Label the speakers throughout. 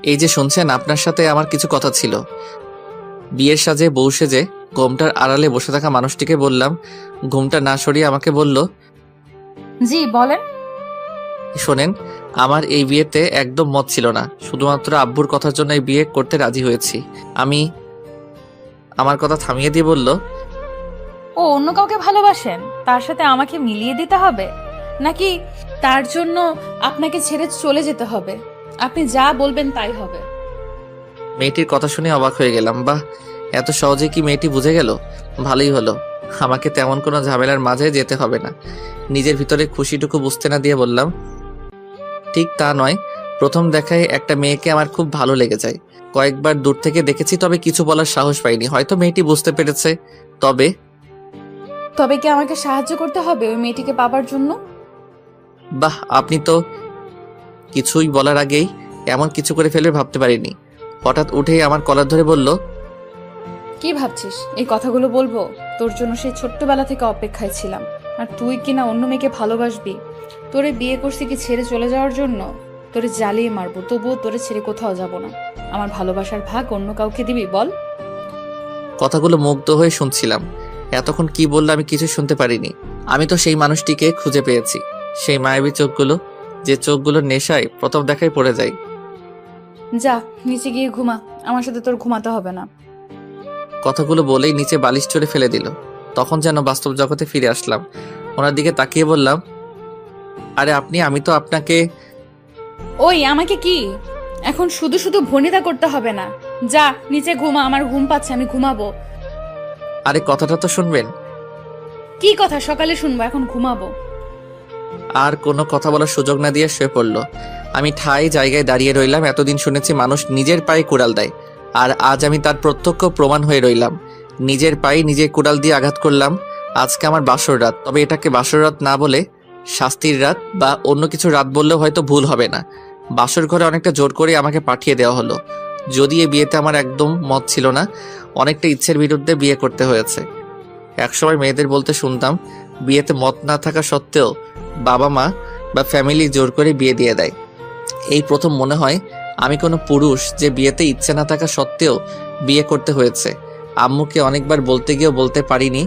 Speaker 1: এই যে শুনছেন, আপনার সাথে আমার কিছু কথা ছিল। বিয়ের সাজে বউ সেজে ঘোমটার আড়ালে বসে থাকা মানুষটিকে বললাম। ঘোমটা না সরিয়ে আমাকে বলল,
Speaker 2: জি বলেন।
Speaker 1: শোনেন, আমার এই বিয়েতে একদম মত ছিল না। শুধুমাত্র আব্বুর কথার জন্য এই বিয়ে করতে রাজি হয়েছি। আমি আমার কথা থামিয়ে দিয়ে বলল,
Speaker 2: ও অন্য কাউকে ভালোবাসেন, তার সাথে আমাকে মিলিয়ে দিতে হবে নাকি তার জন্য আপনাকে ছেড়ে চলে যেতে হবে? আপনি যা বলবেন তাই হবে।
Speaker 1: মেয়েটির কথা শুনে অবাক হয়ে গেলাম। বাহ, এত সহজে কি মেয়েটি বুঝে গেল? ভালোই হলো, আমাকে তেমন কোনো ঝামেলার মাঝে যেতে হবে না। নিজের ভিতরে খুশিটুকু বুঝতে না দিয়ে বললাম, ঠিক তা নয়। প্রথম দেখায় একটা মেয়েকে আমার খুব ভালো লেগে যায়। কয়েকবার দূর থেকে দেখেছি, তবে কিছু বলার সাহস পাইনি। হয়তো মেয়েটি বুঝতে পেরেছে। তবে
Speaker 2: তবে কি আমাকে সাহায্য করতে হবে ওই মেয়েটিকে পাবার জন্য?
Speaker 1: বাহ, আপনি তো কিছুই বলার আগেই এমন কিছু করে ফেলবে ভাবতে পারিনি। হঠাৎ উঠেই আমার কলার ধরে বলল,
Speaker 2: কি ভাবছিস এই কথাগুলো বলবো? তোর জন্য সেই ছোট্টবেলা থেকে অপেক্ষায় ছিলাম। আর তুই কিনা অন্য মেয়েকে ভালোবাসবি? তোরে বিয়ে করছি কি ছেড়ে চলে যাওয়ার জন্য? তোরে জ্বালিয়ে মারবো, তবুও তোরে ছেড়ে কোথাও যাব না। আমার ভালোবাসার ভাগ অন্য কাউকে দিবি বল?
Speaker 1: কথাগুলো মুগ্ধ হয়ে শুনছিলাম। এতক্ষণ কি বললো আমি কিছু শুনতে পারিনি। আমি তো সেই মানুষটিকে খুঁজে পেয়েছি। সেই মায়াবী চোখগুলো, যে চোখগুলোর নেশায় প্রথম দেখায় পড়ে যায়।
Speaker 2: যা নিচে গিয়ে ঘুমা, আমার সাথে তোর ঘুমাতে হবে না।
Speaker 1: কথাগুলো বলেই নিচে বালিশ চড়ে ফেলে দিল। তখন যেন বাস্তব জগতে ফিরে আসলাম। ওনার দিকে তাকিয়ে বললাম, আরে আপনি, আমি তো আপনাকে।
Speaker 2: ওই আমাকে কি এখন শুধু শুধু ভনিতা করতে হবে না। যা নিচে ঘুমা, আমার ঘুম পাচ্ছে, আমি ঘুমাবো।
Speaker 1: আরে কথাটা তো শুনবেন।
Speaker 2: কি কথা সকালে শুনবো, এখন ঘুমাবো।
Speaker 1: আর কোনো কথা বলার সুযোগ না দিয়ে শুয়ে পড়ল। আমি ঠাই জায়গায় দাঁড়িয়ে রইলাম। এতদিন শুনেছি মানুষ নিজের পায়ে কুড়াল দেয়, আর আজ আমি তার প্রত্যক্ষ প্রমাণ হয়ে রইলাম। নিজের পায়ে নিজে কুড়াল দিয়ে আঘাত করলাম। আজকে আমার বাসর রাত, তবে এটাকে বাসর রাত না বলে শাস্তির রাত বা অন্য কিছু রাত বললেও হয়তো ভুল হবে না। বাসর ঘরে অনেকটা জোর করে আমাকে পাঠিয়ে দেওয়া হলো। যদি এই বিয়েতে আমার একদম মত ছিল না, অনেকটা ইচ্ছের বিরুদ্ধে বিয়ে করতে হয়েছে। একসময় মেয়েদের বলতে শুনতাম, বিয়েতে মত না থাকা সত্ত্বেও বাবা মা বা ফ্যামিলি জোর করে বিয়ে দিয়ে দেয়। এই প্রথম মনে হয় আমি কোনো পুরুষ যে বিয়েতে ইচ্ছে না থাকা সত্ত্বেও বিয়ে করতে হয়েছে। আম্মুকে অনেকবার বলতে গিয়েও বলতে পারিনি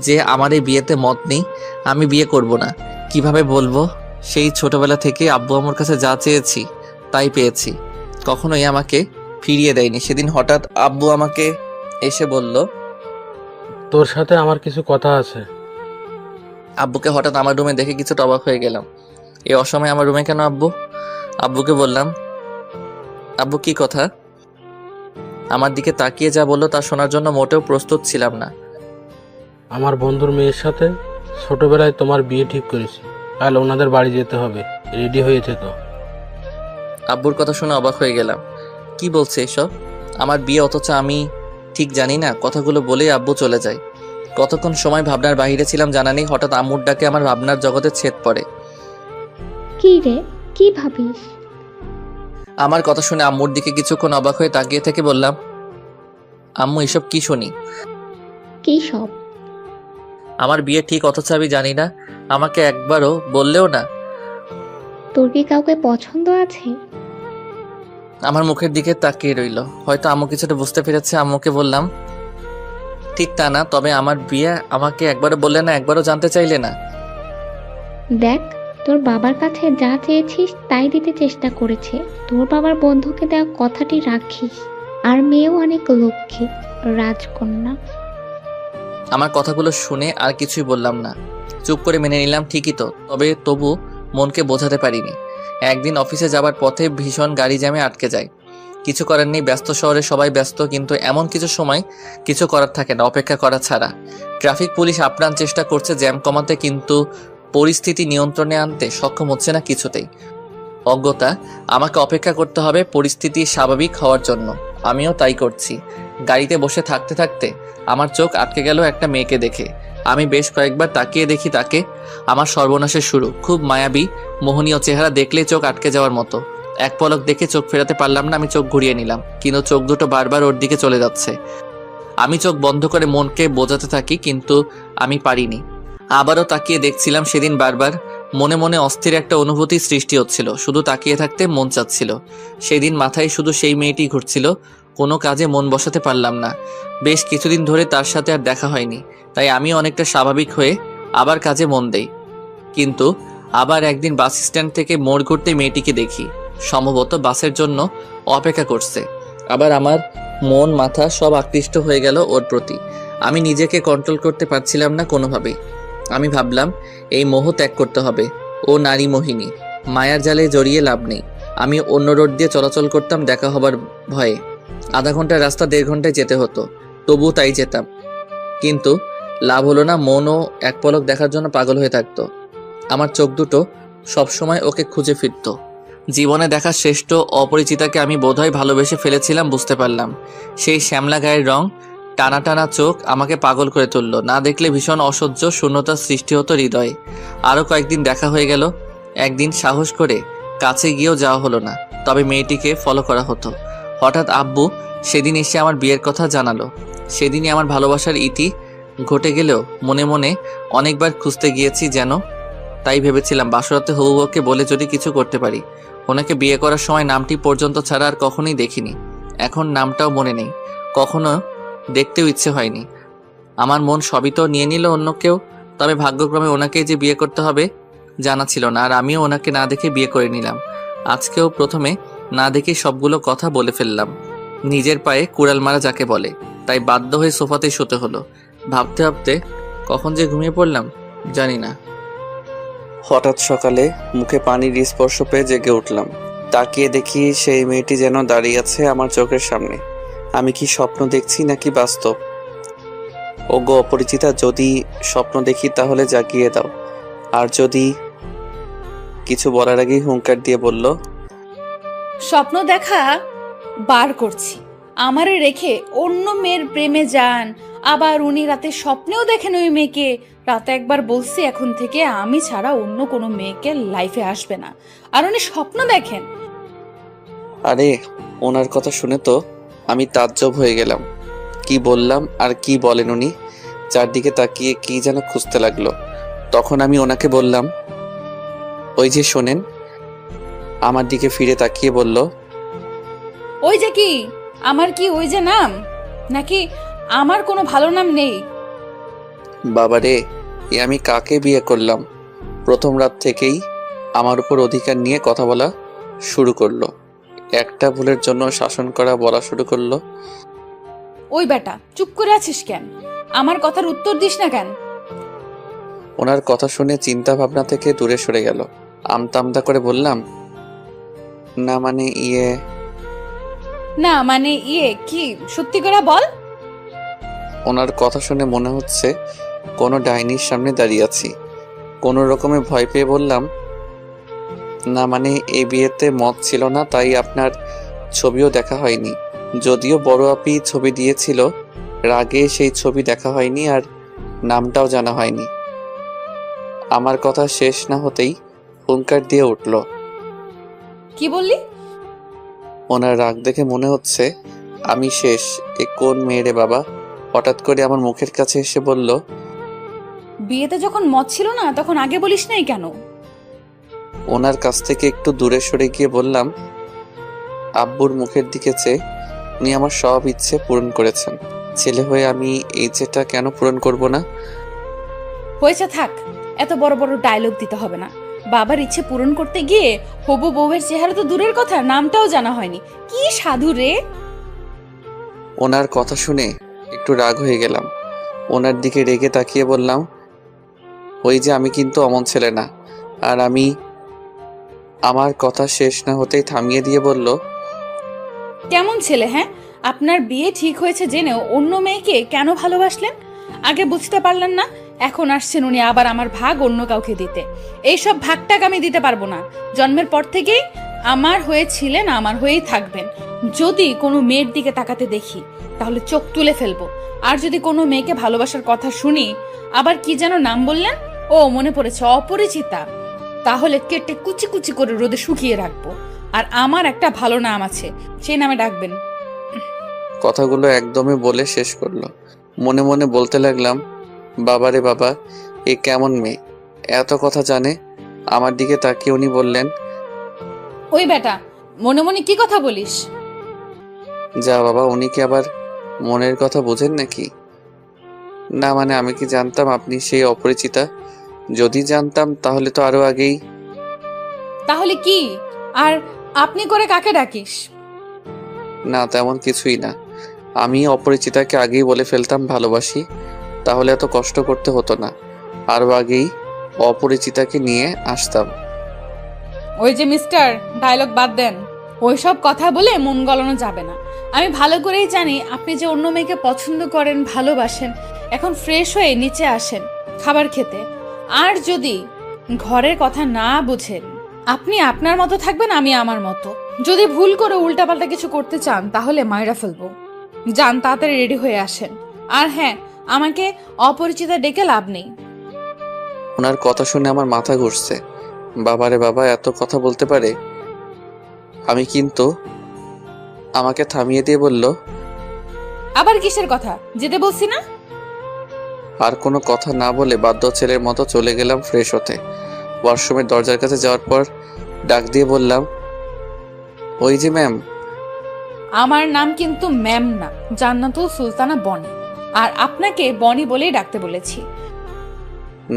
Speaker 1: যে আমার এই বিয়েতে মত নেই, আমি বিয়ে করব না। কিভাবে বলবো? সেই ছোটবেলা থেকে আব্বু আম্মুর কাছে যা চেয়েছি তাই পেয়েছি, কখনোই আমাকে ফিরিয়ে দেয়নি। সেদিন হঠাৎ আব্বু আমাকে এসে বলল,
Speaker 3: তোর সাথে আমার কিছু কথা আছে।
Speaker 1: আব্বুকে হঠাৎ আমার রুমে দেখে কিছুটা অবাক হয়ে গেলাম। এই অসময়ে আমার রুমে কেন আব্বু? আব্বুকে বললাম, আব্বু কি কথা? আমার দিকে তাকিয়ে যা বললো তা শোনার জন্য মোটেও প্রস্তুত ছিলাম না।
Speaker 3: আমার বন্ধুর মেয়ের সাথে ছোটবেলায় তোমার বিয়ে ঠিক করেছি। কাল ওনাদের বাড়ি যেতে হবে, রেডি হয়েছে তো?
Speaker 1: আব্বুর কথা শুনে অবাক হয়ে গেলাম। কি বলছে এসব? আমার বিয়ে, অথচ আমি ঠিক জানি না। কথাগুলো বলেই আব্বু চলে যায়। কতক্ষণ সময় ভাবনার বাহিরে ছিলাম জানা নেই। হঠাৎ আম্মুর ডাকে আমার ভাবনার জগতে ছেদ পড়ে।
Speaker 4: কি রে, কি ভাবিস?
Speaker 1: আমার কথা শুনে আম্মুর দিকে কিছুক্ষণ অবাক হয়ে তাকিয়ে থেকে বললাম, আম্মু এসব কি শুনি?
Speaker 4: কি সব?
Speaker 1: আমার বিয়ে ঠিক, অথচ আমি জানি না। আমাকে একবারও বললেও না।
Speaker 4: তোর কি কাউকে পছন্দ আছে?
Speaker 1: আমার মুখের দিকে তাকিয়ে রইল। হয়তো আম্মু কিছুটা বুঝতে পেরেছে। আম্মুকে বললাম, ঠিক তা না, তবে আমার বিয়ে আমাকে একবারও বললে না, একবারও জানতে চাইলে না।
Speaker 4: দেখ, তোর বাবার কাছে যা চেয়েছিস তাই দিতে চেষ্টা করেছে। তোর বাবার বন্ধুকে দেওয়া কথাটি রাখিস। আর মেয়েও অনেক লক্ষ্মী, রাজকন্যা।
Speaker 1: আমার কথাগুলো শুনে আর কিছুই বললাম না, চুপ করে মেনে নিলাম। ঠিকই তো, তবু মনকে বোঝাতে পারিনি। একদিন অফিসে যাবার পথে ভীষণ গাড়ি জ্যামে আটকে যায়। কিছু করার নেই, ব্যস্ত শহরে সবাই ব্যস্ত, কিন্তু এমন কিছু সময় কিছু করার থাকে না অপেক্ষা করা ছাড়া। ট্রাফিক পুলিশ আপ্রাণ চেষ্টা করছে জ্যাম কমাতে, কিন্তু পরিস্থিতি নিয়ন্ত্রণে আনতে সক্ষম হচ্ছে না কিছুতেই। অজ্ঞতা, আমাকে অপেক্ষা করতে হবে পরিস্থিতি স্বাভাবিক হওয়ার জন্য। আমিও তাই করছি। গাড়িতে বসে থাকতে থাকতে আমার চোখ আটকে গেল একটা মেয়েকে দেখে। আমি বেশ কয়েকবার তাকিয়ে দেখি তাকে। আমার সর্বনাশের শুরু। খুব মায়াবী মোহনীয় চেহারা, দেখলেই চোখ আটকে যাওয়ার মতো। এক পলক দেখে চোখ ফেরাতে পারলাম না। আমি চোখ ঘুরিয়ে নিলাম, কিন্তু চোখ দুটো বারবার ওর দিকে চলে যাচ্ছে। আমি চোখ বন্ধ করে মনকে বোঝাতে থাকি, কিন্তু আমি পারিনি। আবারও তাকিয়ে দেখছিলাম। সেদিন বারবার মনে মনে অস্থির একটা অনুভূতি সৃষ্টি হচ্ছিল, শুধু তাকিয়ে থাকতে মন চাচ্ছিল। সেই দিন মাথায় শুধু সেই মেয়েটি ঘুরছিল, কোনো কাজে মন বসাতে পারলাম না। বেশ কিছুদিন ধরে তার সাথে আর দেখা হয়নি, তাই আমি অনেকটা স্বাভাবিক হয়ে আবার কাজে মন দেই। কিন্তু আবার একদিন বাস স্ট্যান্ড থেকে মোড় ঘুরতে মেয়েটিকে দেখি, সম্ভবত বাসের জন্য অপেক্ষা করছে। আবার আমার মন মাথা সব আকৃষ্ট হয়ে গেল ওর প্রতি। আমি নিজেকে কন্ট্রোল করতে পারছিলাম না কোনোভাবেই। আমি ভাবলাম এই মোহ ত্যাগ করতে হবে। ও নারী মোহিনী, মায়ার জালে জড়িয়ে লাভ নেই। আমি অন্য রোড দিয়ে চলাচল করতাম দেখা হবার ভয়ে। আধা ঘন্টার রাস্তা 1.5 ঘন্টায় যেতে হতো, তবুও তাই যেতাম। কিন্তু লাভ হলো না, মনও এক পলক দেখার জন্য পাগল হয়ে থাকতো। আমার চোখ দুটো সবসময় ওকে খুঁজে ফিরত। জীবনে দেখা শ্রেষ্ঠ অপরিচিতাকে আমি বোধহয় ভালোবেসে ফেলেছিলাম, বুঝতে পারলাম। সেই শ্যামলা গায়ের রং, টানা টানা চোখ আমাকে পাগল করে তুলল। না দেখলে ভীষণ অসহ্য শূন্যতার সৃষ্টি হতো হৃদয়ে। আরও কয়েকদিন দেখা হয়ে গেল। একদিন সাহস করে কাছে গিয়েও যাওয়া হলো না, তবে মেয়েটিকে ফলো করা হতো। হঠাৎ আব্বু সেদিন এসে আমার বিয়ের কথা জানালো। সেদিনই আমার ভালোবাসার ইতি ঘটে গেলেও মনে মনে অনেকবার খুঁজতে গিয়েছি যেন। তাই ভেবেছিলাম বাসরাতে হবু বউকে বলে যদি কিছু করতে পারি। ওনাকে বিয়ে করার সময় নামটি পর্যন্ত ছাড়া আর কখনোই দেখিনি। এখন নামটাও মনে নেই, কখনো দেখতেও ইচ্ছে হয়নি। আমার মন সবই তো নিয়ে নিল অন্য কেউ। তবে ভাগ্যক্রমে ওনাকেই যে বিয়ে করতে হবে জানা ছিল না, আর আমিও ওনাকে না দেখে বিয়ে করে নিলাম। আজকেও প্রথমে না দেখে সবগুলো কথা বলে ফেললাম। নিজের পায়ে কুড়াল মারা যাকে বলে, তাই বাধ্য হয়ে সোফাতেই শুতে হলো। ভাবতে ভাবতে কখন যে ঘুমিয়ে পড়লাম জানি না। হঠাৎ সকালে মুখে পানির স্পর্শ পেয়ে জেগে উঠলাম। তাকিয়ে দেখি সেই মেয়েটি যেন দাঁড়িয়ে আছে আমার চোখের সামনে। আমি কি স্বপ্ন দেখছি নাকি বাস্তব? ওগো অপরিচিতা, যদি স্বপ্ন দেখি তাহলে জাগিয়ে দাও। আর যদি কিছু বলার আগেই হুঙ্কার দিয়ে বলল,
Speaker 2: স্বপ্ন দেখা বার করছি। আমারে রেখে অন্য মেয়ের প্রেমে যান। আবার উনি রাতে স্বপ্নেও দেখেন ওই মেয়েকে। রাতে একবার বলছি এখন থেকে আমি ছাড়া অন্য কোনো মেয়েকে লাইফে আসবে না, আর উনি স্বপ্ন দেখেন।
Speaker 1: আরে ওনার কথা শুনে তো আমি তাজ্জব হয়ে গেলাম। কি বললাম আর কি বলেন উনি? চারদিকে তাকিয়ে কি যেন খুঁজতে লাগলো। তখন আমি ওনাকে বললাম, ওই যে শোনেন। আমার দিকে ফিরে তাকিয়ে বলল,
Speaker 2: ওই যে কি? আমার কি ওই যে নাম? নাকি আমার কোনো ভালো নাম নেই?
Speaker 1: বাবারে, এ আমি কাকে বিয়ে করলাম? প্রথম রাত থেকেই আমার উপর অধিকার নিয়ে কথা বলা শুরু করলো। একটা ভুলের জন্য শাসন করা বলা শুরু করলো।
Speaker 2: ওই বেটা, চুপ করে আছিস কেন? আমার কথার উত্তর দিস না কেন?
Speaker 1: ওনার কথা শুনে চিন্তা ভাবনা থেকে দূরে সরে গেল। আমতা আমতা করে বললাম, না মানে
Speaker 2: না মানে কি? সত্যি করে বল।
Speaker 1: ওনার কথা শুনে মনে হচ্ছে কোনো ডাইনির সামনে দাঁড়িয়ে আছি। কোনো রকমে ভয় পেয়ে বললাম, না মানে এই বিয়েতে মত ছিল না, তাই আপনার ছবিও দেখা হয়নি। যদিও বড় আপি ছবি দিয়েছিল, রাগে সেই ছবি দেখা হয়নি আর নামটাও জানা হয়নি। আমার কথা শেষ না হতেই হুঙ্কার দিয়ে উঠল।
Speaker 2: কি বললি?
Speaker 1: ওনার রাগ দেখে মনে হচ্ছে আমি শেষ। এ কোন মেয়েরে বাবা? হঠাৎ করে আমার মুখের কাছে এসে বলল,
Speaker 2: বিয়েতে যখন মত ছিল না তখন আগে বলিস নাই কেন?
Speaker 1: ওনার কাছ থেকে একটু দূরে সরে গিয়ে বললাম, আব্বুর মুখের দিকে চেয়ে উনি আমার সব ইচ্ছে পূরণ করেছেন। ছেলে হয়ে আমি এই ইচ্ছেটা কেন পূরণ করব না?
Speaker 2: হয়েছে, থাক। এত বড় বড় ডায়লগ দিতে হবে না। বাবার ইচ্ছে পূরণ করতে গিয়ে হবু বউয়ের চেহারা তো দূরের কথা, নামটাও জানা হয়নি। কি সাধু রে!
Speaker 1: ওনার কথা শুনে একটু রাগ হয়ে গেলাম। ওনার দিকে রেগে তাকিয়ে বললাম, ওই যে আমি কিন্তু অমন ছেলে না। আর আমি আমার কথা শেষ না হতেই থামিয়ে দিয়ে বলল,
Speaker 2: কেমন ছেলে? হ্যাঁ, আপনার বিয়ে ঠিক হয়েছে জেনেও অন্য মেয়েকে কেন ভালোবাসলেন? আগে বুঝতে পারলেন না? এখন আসছেন উনি আবার আমার ভাগ অন্য কাউকে দিতে। এইসব ভাগটাক আমি দিতে পারবো না। জন্মের পর থেকেই আমার হয়েছিলেন, আমার হয়েই থাকবেন। যদি কোনো মেয়ের দিকে তাকাতে দেখি তাহলে চোখ তুলে ফেলবো। আর যদি কোনো মেয়েকে ভালোবাসার কথা শুনি, আবার কি যেন নাম বললেন? ও মনে পড়েছে, অপরিচিতা। তাহলে কেটে কুচি কুচি করে রোদে শুকিয়ে রাখবো। আর আমার একটা ভালো নাম আছে, সেই নামে ডাকবেন।
Speaker 1: কথাগুলো একদমই বলে শেষ করলো। মনে মনে বলতে লাগলাম, বাবারে বাবা, এ কেমন মেয়ে, এত কথা জানে আমার দিকে তাকিয়ে উনি বললেন,
Speaker 2: ওই বেটা, মনে মনে কি কথা বলিস?
Speaker 1: যা বাবা, উনি কি আবার মনের কথা বোঝেন নাকি? না মানে আমি কি জানতাম আপনি সেই অপরিচিতা? যদি জানতাম তাহলে তো আরো আগেই।
Speaker 2: তাহলে কি? আর আপনি করে কাকে ডাকিস?
Speaker 1: না তেমন কিছুই না, আমি অপরিচিতাকে আগেই বলে ফেলতাম ভালোবাসি, তাহলে এত কষ্ট করতে হতো না, আরো আগেই অপরিচিতাকে নিয়ে আসতাম।
Speaker 2: ওই যে মিস্টার, ডায়লগ বাদ দেন। ওইসব কথা বলে মন গলানো যাবে না। আমি ভালো করেই জানি আপনি যে অন্য মেয়েকে পছন্দ করেন, ভালোবাসেন। এখন ফ্রেশ হয়ে নিচে আসেন খাবার খেতে। আর যদি ঘরের কথা না বুঝেন, আপনি আপনার মতো থাকবেন, আমি আমার মতো। যদি ভুল করে উল্টাপাল্টা কিছু করতে চান তাহলে মাইরা ফেলবো। যান, তাড়াতাড়ি রেডি হয়ে আসেন। আর হ্যাঁ, আমাকে অপরিচিতা ডেকে লাভ নেই।
Speaker 1: ওনার কথা শুনে আমার মাথা ঘুরছে। বাবারে বাবা, এত কথা বলতে পারে! আমি কিন্তু আমাকে থামিয়ে দিয়ে বলল,
Speaker 2: আবার কিসের কথা? যেতে বলছি না?
Speaker 1: আর কোনো কথা না বলে বাধ্য ছেলের মতো চলে গেলাম ফ্রেশ হতে। ওয়াশরুমের দরজার কাছে যাওয়ার পর ডাক দিয়ে বললাম, ওই যে ম্যাম।
Speaker 2: আমার নাম কিন্তু ম্যাম না, জান্নাতুল সুলতানা বনি। আর আপনাকে বনি বলেই ডাকতে বলেছি।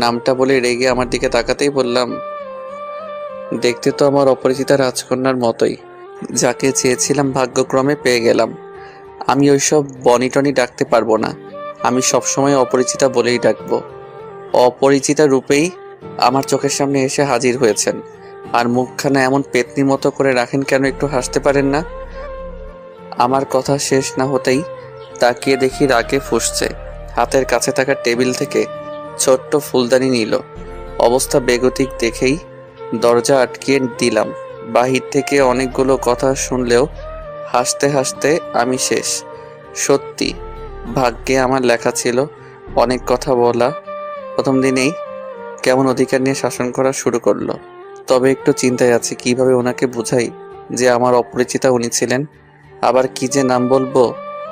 Speaker 1: নামটা বলে রেগে আমার দিকে তাকাতেই বললাম, দেখতে তো আমার অপরিচিতা রাজকন্যার মতোই, যাকে চেয়েছিলাম ভাগ্যক্রমে পেয়ে গেলাম। আমি ওইসব বনি টনি ডাকতে পারবো না, আমি সবসময় অপরিচিতা বলেই ডাকবো। অপরিচিতা রূপেই আমার চোখের সামনে এসে হাজির হয়েছেন, আর মুখখানা এমন পেতনির মতো করে রাখেন কেন, একটু হাসতে পারেন না? আমার কথা শেষ না হতেই তাকিয়ে দেখি রাগে ফুঁসছে। হাতের কাছে থাকা টেবিল থেকে ছোট্ট ফুলদানি নিল। অবস্থা বেগতিক দেখেই দরজা আটকিয়ে দিলাম। বাহির থেকে অনেকগুলো কথা শুনলেও হাসতে হাসতে আমি শেষ। সত্যি ভাগ্যে আমার লেখা ছিল অনেক কথা বলা। প্রথম দিনেই কেমন অধিকার নিয়ে শাসন করা শুরু করলো। তবে একটু চিন্তায় আছি কিভাবে ওনাকে বুঝাই যে আমার অপরিচিতা উনি ছিলেন। আবার কি যে নাম বলবো?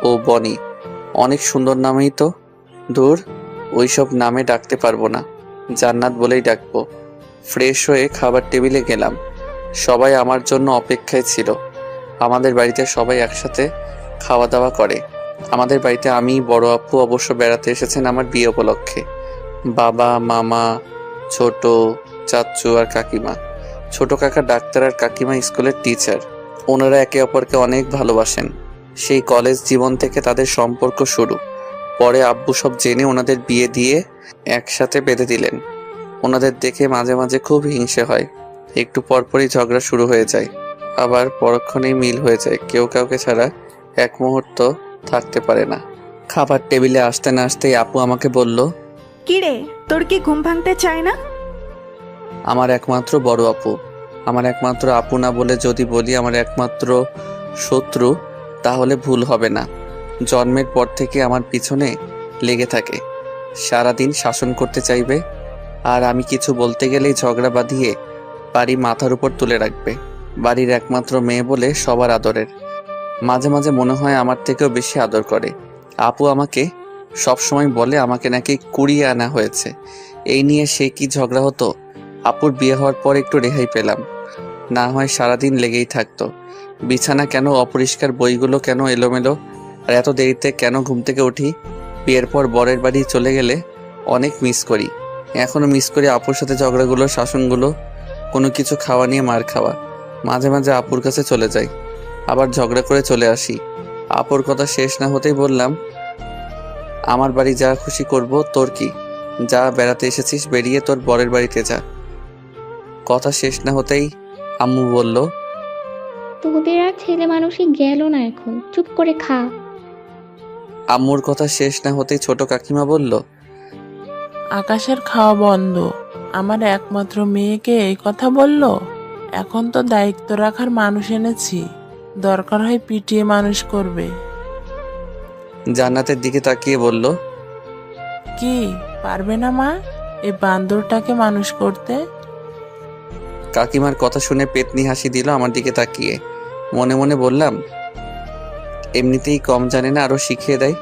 Speaker 1: ও বনি, অনেক সুন্দর নামেই তো। দূর, ওইসব নামে ডাকতে পারবো না, জান্নাত বলেই ডাকবো। ফ্রেশ হয়ে খাবার টেবিলে গেলাম। সবাই আমার জন্য অপেক্ষায় ছিল। আমাদের বাড়িতে সবাই একসাথে খাওয়া দাওয়া করে। আমাদের বাড়িতে আমি, বড় আপু অবশ্য বেড়াতে এসেছেন আমার বিয়ে উপলক্ষে। বাবা, মামা, ছোট চাচু আর কাকিমা। ছোট কাকা ডাক্তার আর কাকিমা স্কুলের টিচার। ওনারা একে অপরকে অনেক ভালোবাসেন। সেই কলেজ জীবন থেকে তাদের সম্পর্ক শুরু। পরে আব্বু সব জেনে ওনাদের বিয়ে দিয়ে একসাথে বেঁধে দিলেন। ওনাদের দেখে মাঝে মাঝে খুব হিংসে হয়। একটু পরপরই ঝগড়া শুরু হয়ে যায়, আবার পরক্ষণেই মিল হয়ে যায়। কেউ কাউকে ছাড়া এক মুহূর্ত থাকতে পারে না। খাবার টেবিলে আসতে না আসতেই আপু আমাকে বলল,
Speaker 5: কিরে, তোর কি ঘুম ভাঙতে চায় না?
Speaker 1: আমার একমাত্র বড় আপু, আমার একমাত্র আপু না বলে যদি বলি আমার একমাত্র শত্রু তাহলে ভুল হবে না। জন্মের পর থেকে আমার পিছনে লেগে থাকে, সারাদিন শাসন করতে চাইবে, আর আমি কিছু বলতে গেলেই ঝগড়া বাঁধিয়ে বাড়ি মাথার উপর তুলে রাখবে। বাড়ির একমাত্র মেয়ে বলে সবার আদরের। মাঝে মাঝে মনে হয় আমার থেকেও বেশি আদর করে। আপু আমাকে সবসময় বলে আমাকে নাকি কুড়িয়ে আনা হয়েছে। এই নিয়ে সে কি ঝগড়া হতো। আপুর বিয়ে হওয়ার পর একটু রেহাই পেলাম, না হয় সারাদিন লেগেই থাকতো। বিছানা কেন অপরিষ্কার, বইগুলো কেন এলোমেলো, আর এত দেরিতে কেন ঘুম থেকে উঠি। বিয়ের পর বরের বাড়ি চলে গেলে অনেক মিস করি, এখনো মিস করি আপুর সাথে ঝগড়াগুলো, শাসনগুলো, কোনো কিছু খাওয়া নিয়ে মার খাওয়া। মাঝে মাঝে আপুর কাছে চলে যাই, আবার ঝগড়া করে চলে আসি। আপুর কথা শেষ না হতেই বললাম, আমার বাড়ি যা খুশি করব, তোর কি? যা, বেড়াতে এসেছিস, বেরিয়ে তোর বরের বাড়িতে যা। কথা শেষ না হতেই আম্মু বলল,
Speaker 4: তোদের আর ছেলে মানুষই গেল না, এখন চুপ করে খা।
Speaker 1: আম্মুর কথা শেষ না হতেই ছোট কাকিমা বলল,
Speaker 6: আকাশের খাওয়া বন্ধ, আমার একমাত্র মেয়েকে এই কথা বলল। এখন তো দায়িত্ব রাখার মানুষ এনেছি, দরকার হয় পিটিয়ে মানুষ করবে।
Speaker 1: জান্নাতের দিকে তাকিয়ে বলল,
Speaker 6: কি পারবে না মা এই বান্দরটাকে মানুষ করতে?
Speaker 1: কাকিমার কথা শুনে পেতনি হাসি দিল আমার দিকে তাকিয়ে। মনে মনে বললাম, এমনিতেই কম জানে না, আরো শিখিয়ে দেয়।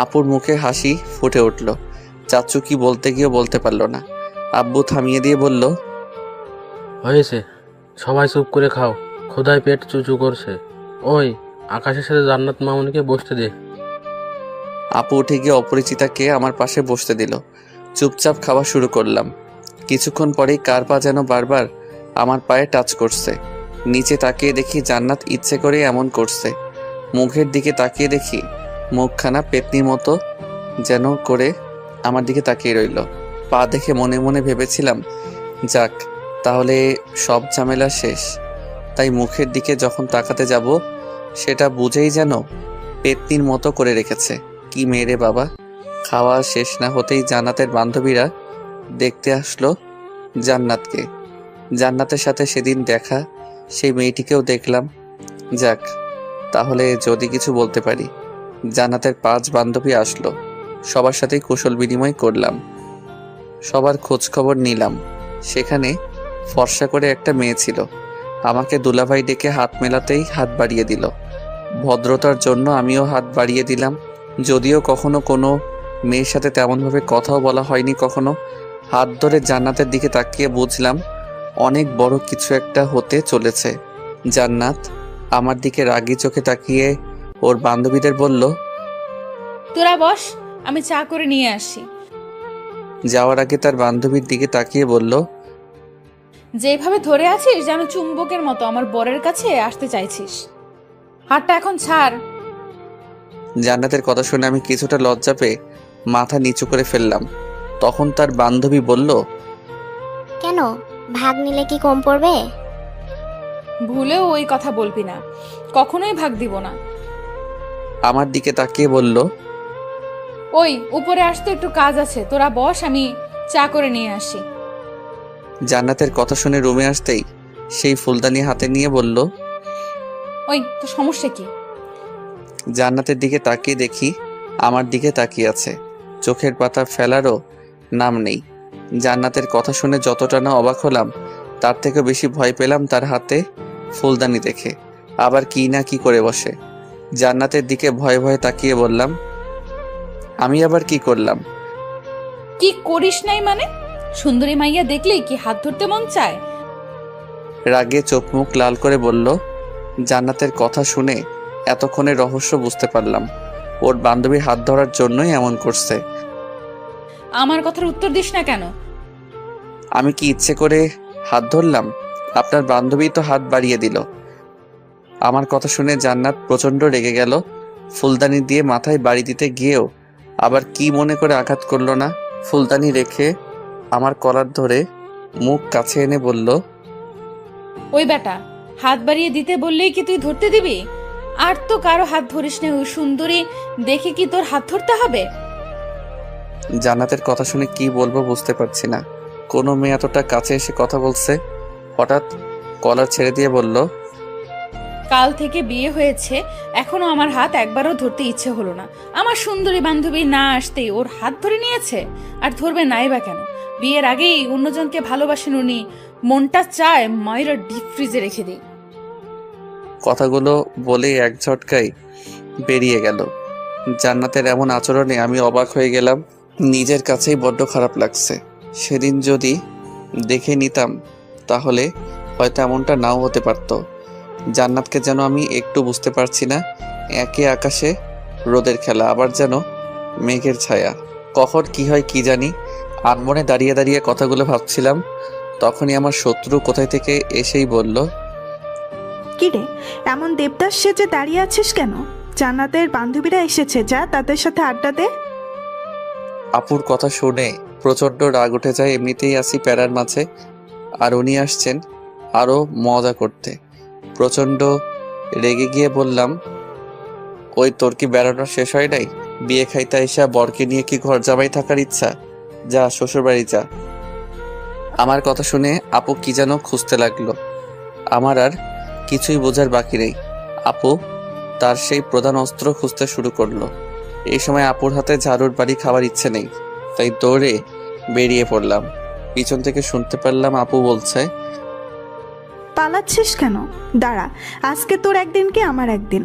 Speaker 1: আপুর মুখে হাসি ফুটে উঠল। চাচু কি বলতে গিয়েও বলতে পারল না। আব্বু থামিয়ে দিয়ে বলল,
Speaker 3: হয়েছে, সবাই চুপ করে খাও, ক্ষুধায় পেট চুচু করছে। ওই আকাশের সাথে জান্নাত মামুনিকে বসতে দে।
Speaker 1: আপু উঠে গিয়ে অপরিচিতাকে আমার পাশে বসতে দিল। চুপচাপ খাওয়া শুরু করলাম। কিছুক্ষণ পরেই কার পা যেন বারবার আমার পায়ে টাচ করছে। নিচে তাকিয়ে দেখি জান্নাত ইচ্ছে করে এমন করছে। মুখের দিকে তাকিয়ে দেখি মুখখানা পেতনির মতো যেন করে আমার দিকে তাকিয়ে রইল। পা দেখে মনে মনে ভেবেছিলাম, যাক তাহলে সব ঝামেলা শেষ। তাই মুখের দিকে যখন তাকাতে যাব সেটা বুঝেই যেন পেতনির মতো করে রেখেছে। কি মেরে বাবা! খাওয়া শেষ না হতেই জান্নাতের বান্ধবীরা দেখতে আসলো জান্নাতকে। জান্নাতের সাথে সেদিন দেখা সেই মেয়েটিকেও দেখলাম। যাক তাহলে যদি কিছু বলতে পারি। জান্নাতের 5 বান্ধবী আসলো, সবার সাথেই কুশল বিনিময় করলাম, সবার খোঁজ খবর নিলাম। সেখানে ফর্সা করে একটা মেয়ে ছিল। আমাকে দুলাভাই ডেকে হাত মেলাতেই হাত বাড়িয়ে দিল। ভদ্রতার জন্য আমিও হাত বাড়িয়ে দিলাম। যদিও কখনো কোনো মেয়ের সাথে তেমনভাবে কথাও বলা হয়নি কখনো। হাত ধরে জান্নাতের দিকে তাকিয়ে বুঝলাম অনেক বড় কিছু একটা হতে চলেছে। জান্নাত আমার দিকে রাগী চোখে তাকিয়ে ওর বান্ধবীদের বলল,
Speaker 2: তোরা বস, আমি চা করে নিয়ে আসি।
Speaker 1: যাওয়ার আগে তার বান্ধবীর দিকে তাকিয়ে বলল,
Speaker 2: যেভাবে ধরে আছিস যেন চুম্বকের মতো আমার বরের কাছে আসতে চাইছিস। হাতটা এখন ছাড়।
Speaker 1: জান্নাতের কথা শুনে আমি কিছুটা লজ্জা পেয়ে মাথা নিচু করে ফেললাম। তখন তার বান্ধবী বলল,
Speaker 7: কেন, ভাগ নিলে কি কম পড়বে?
Speaker 2: ভুলেও ওই কথা বলবি না, কখনোই ভাগ দিব না।
Speaker 1: আমার দিকে তাকিয়ে বলল,
Speaker 2: ওই উপরে আসতে একটু কাজ আছে, তোরা বস, আমি চা করে নিয়ে আসি।
Speaker 1: জান্নাতের কথা শুনে রুমে আসতেই সেই ফুলদানি হাতে নিয়ে বলল,
Speaker 2: ওই তো সমস্যা কি?
Speaker 1: জান্নাতের দিকে তাকিয়ে দেখি আমার দিকে তাকিয়ে আছে, চোখের পাতা ফেলারও নাম নেই। জান্নাতের কথা শুনে যতটা না অবাক হলাম তার থেকে বেশি ভয় পেলাম তার হাতে ফুলদানি দেখে। আবার কি না কি করে বসে। জান্নাতের দিকে ভয়ে ভয়ে তাকিয়ে বললাম, আমি আবার কি করলাম?
Speaker 2: কি করিস নাই মানে? সুন্দরী মাইয়া দেখলেই কি হাত ধরতে মন চায়?
Speaker 1: রাগে চোখ মুখ লাল করে বলল। জান্নাতের কথা শুনে এতক্ষণে রহস্য বুঝতে পারলাম। ওর বান্ধবীর হাত ধরার জন্যই এমন করছে।
Speaker 2: আমার কথার উত্তর দিস না কেন?
Speaker 1: আমি কি ইচ্ছে করে হাত ধরলাম? আপনার বান্ধবী তো হাত বাড়িয়ে দিল। আমার কথা শুনে জান্নাত প্রচণ্ড রেগে গেল। ফুলদানি দিয়ে মাথায় বাড়ি দিতে গিয়েও আবার কি মনে করে আঘাত করলো না। ফুলদানি রেখে আমার কলার ধরে মুখ কাছে এনে বলল,
Speaker 2: ওই বেটা, হাত বাড়িয়ে দিতে বললেই কি তুই ধরতে দিবি? আর তো কারো হাত ধরিস না, ওই সুন্দরী দেখে কি তোর হাত ধরতে হবে?
Speaker 1: জান্নাতের কথা শুনে কি বলবো বুঝতে পারছি না। কোনো মেয়ে এতটা কাছে এসে কথা বলছে। হঠাৎ কলার ছেড়ে দিয়ে বলল,
Speaker 2: কাল থেকে বিয়ে হয়েছে, এখনো আমার হাত একবারও ধরতে ইচ্ছে হলো না। আমার সুন্দরী বান্ধবী না আসতেই ওর হাত ধরে নিয়েছে। আর ধরবে নাই বা কেন? বিয়ের আগেই অন্যজনকে ভালোবাসেন উনি। মনটা চায় মায়েরা ডিপ ফ্রিজে রেখে দিই।
Speaker 1: কথাগুলো বলে এক ঝটকায় বেরিয়ে গেল। জান্নাতের এমন আচরণে আমি অবাক হয়ে গেলাম। নিজের কাছেই বড্ড খারাপ লাগছে। সেদিন যদি দেখে নিতাম তাহলে হয়তো এমনটা নাও হতে পারত। জান্নাতকে যেন আমি একটু বুঝতে পারছি না। একে আকাশে রোদের খেলা, আবার যেন মেঘের ছায়া। কখন কি হয় কি জানি। আনমনে দাঁড়িয়ে দাঁড়িয়ে কথাগুলো ভাবছিলাম। তখনই আমার শত্রু কোথায় থেকে এসেই বলল,
Speaker 5: কিরে, এমন দেবদাস সেজে দাঁড়িয়ে আছিস কেন? জান্নাতের বান্ধবীরা এসেছে, যা তাদের সাথে আড্ডা দে।
Speaker 1: আপুর কথা শুনে প্রচণ্ড রাগ উঠে যায়। এমনিতেই আসি প্যারার মাঝে, আর উনি আসছেন আরও মজা করতে। প্রচণ্ড রেগে গিয়ে বললাম, ওই তোর কি বেড়ানো শেষ হয় নাই? বিয়ে খাইতে আইসা বরকে নিয়ে কি ঘর জামাই থাকার ইচ্ছা? যা শ্বশুরবাড়ি যা। আমার কথা শুনে আপু কি যেন খুঁজতে লাগলো। আমার আর কিছুই বোঝার বাকি নেই। আপু তার সেই প্রধান অস্ত্র খুঁজতে শুরু করলো। এই সময় আপুর হাতে ঝাড়ুর বাড়ি খাওয়ার ইচ্ছে নেই, তাই দৌড়ে বেরিয়ে পড়লাম। পিছন থেকে শুনতে পারলাম আপু বলছে,
Speaker 5: পালাচ্ছিস কেন? দাঁড়া, আজকে তোর একদিন কি আমার একদিন।